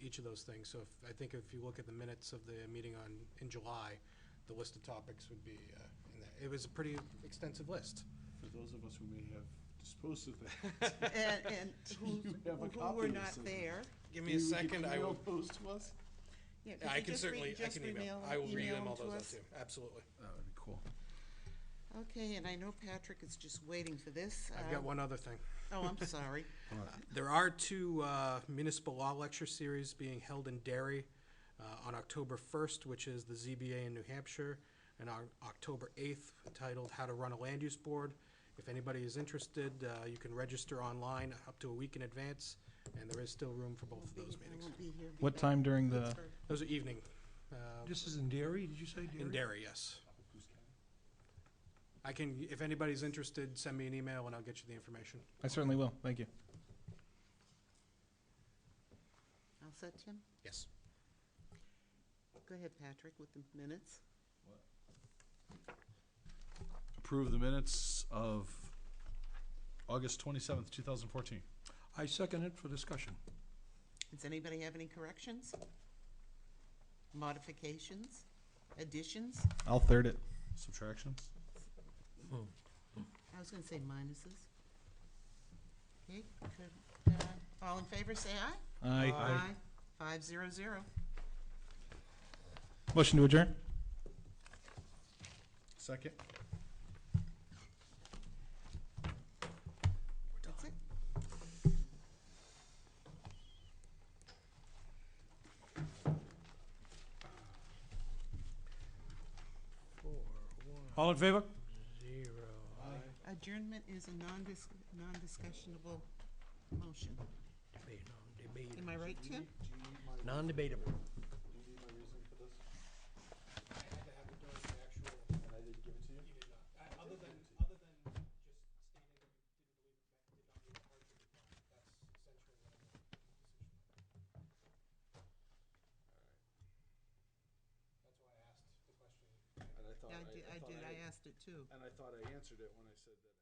each of those things. So I think if you look at the minutes of the meeting in July, the list of topics would be in there. It was a pretty extensive list. for those of us who may have disposed of that. And who you have a who copy were of not some? there. Give me a second, I will, those to us? Yeah, could I you can just certainly, I just can email. I will email those out too, absolutely. That would be cool. Okay, and I know Patrick is just waiting for this. I've got one other thing. Oh, I'm sorry. There are two municipal law lecture series being held in Derry on October 1st, which is the ZBA in New Hampshire, and on October 8th, titled How to Run a Land Use Board. If anybody is interested, you can register online up to a week in advance, and there is still room for both of those I meetings. won't be here. What time during the, Those are evening. This is in Derry, did you say Derry? In Derry, yes. I can, if anybody's interested, send me an email and I'll get you the information. I certainly will, thank you. All set, Tim? Yes. Go ahead, Patrick, with the minutes. Approve the minutes of August 27th, 2014. I second it for discussion. Does anybody have any corrections? Modifications? Additions? I'll third it. Subtractions? I was gonna say minuses. Okay, good. All in favor, say aye. Aye. 500. Motion to adjourn? Second? That's it. All in favor? Adjournment is a non-discussionable motion. Am I right, Tim? Non-debatable. Other than just stating that you didn't believe it did not meet the hardship requirement, that's essentially what I'm decision. That's why I asked the question. And I thought Yeah, I did, I asked it too. And I thought I answered it when I said that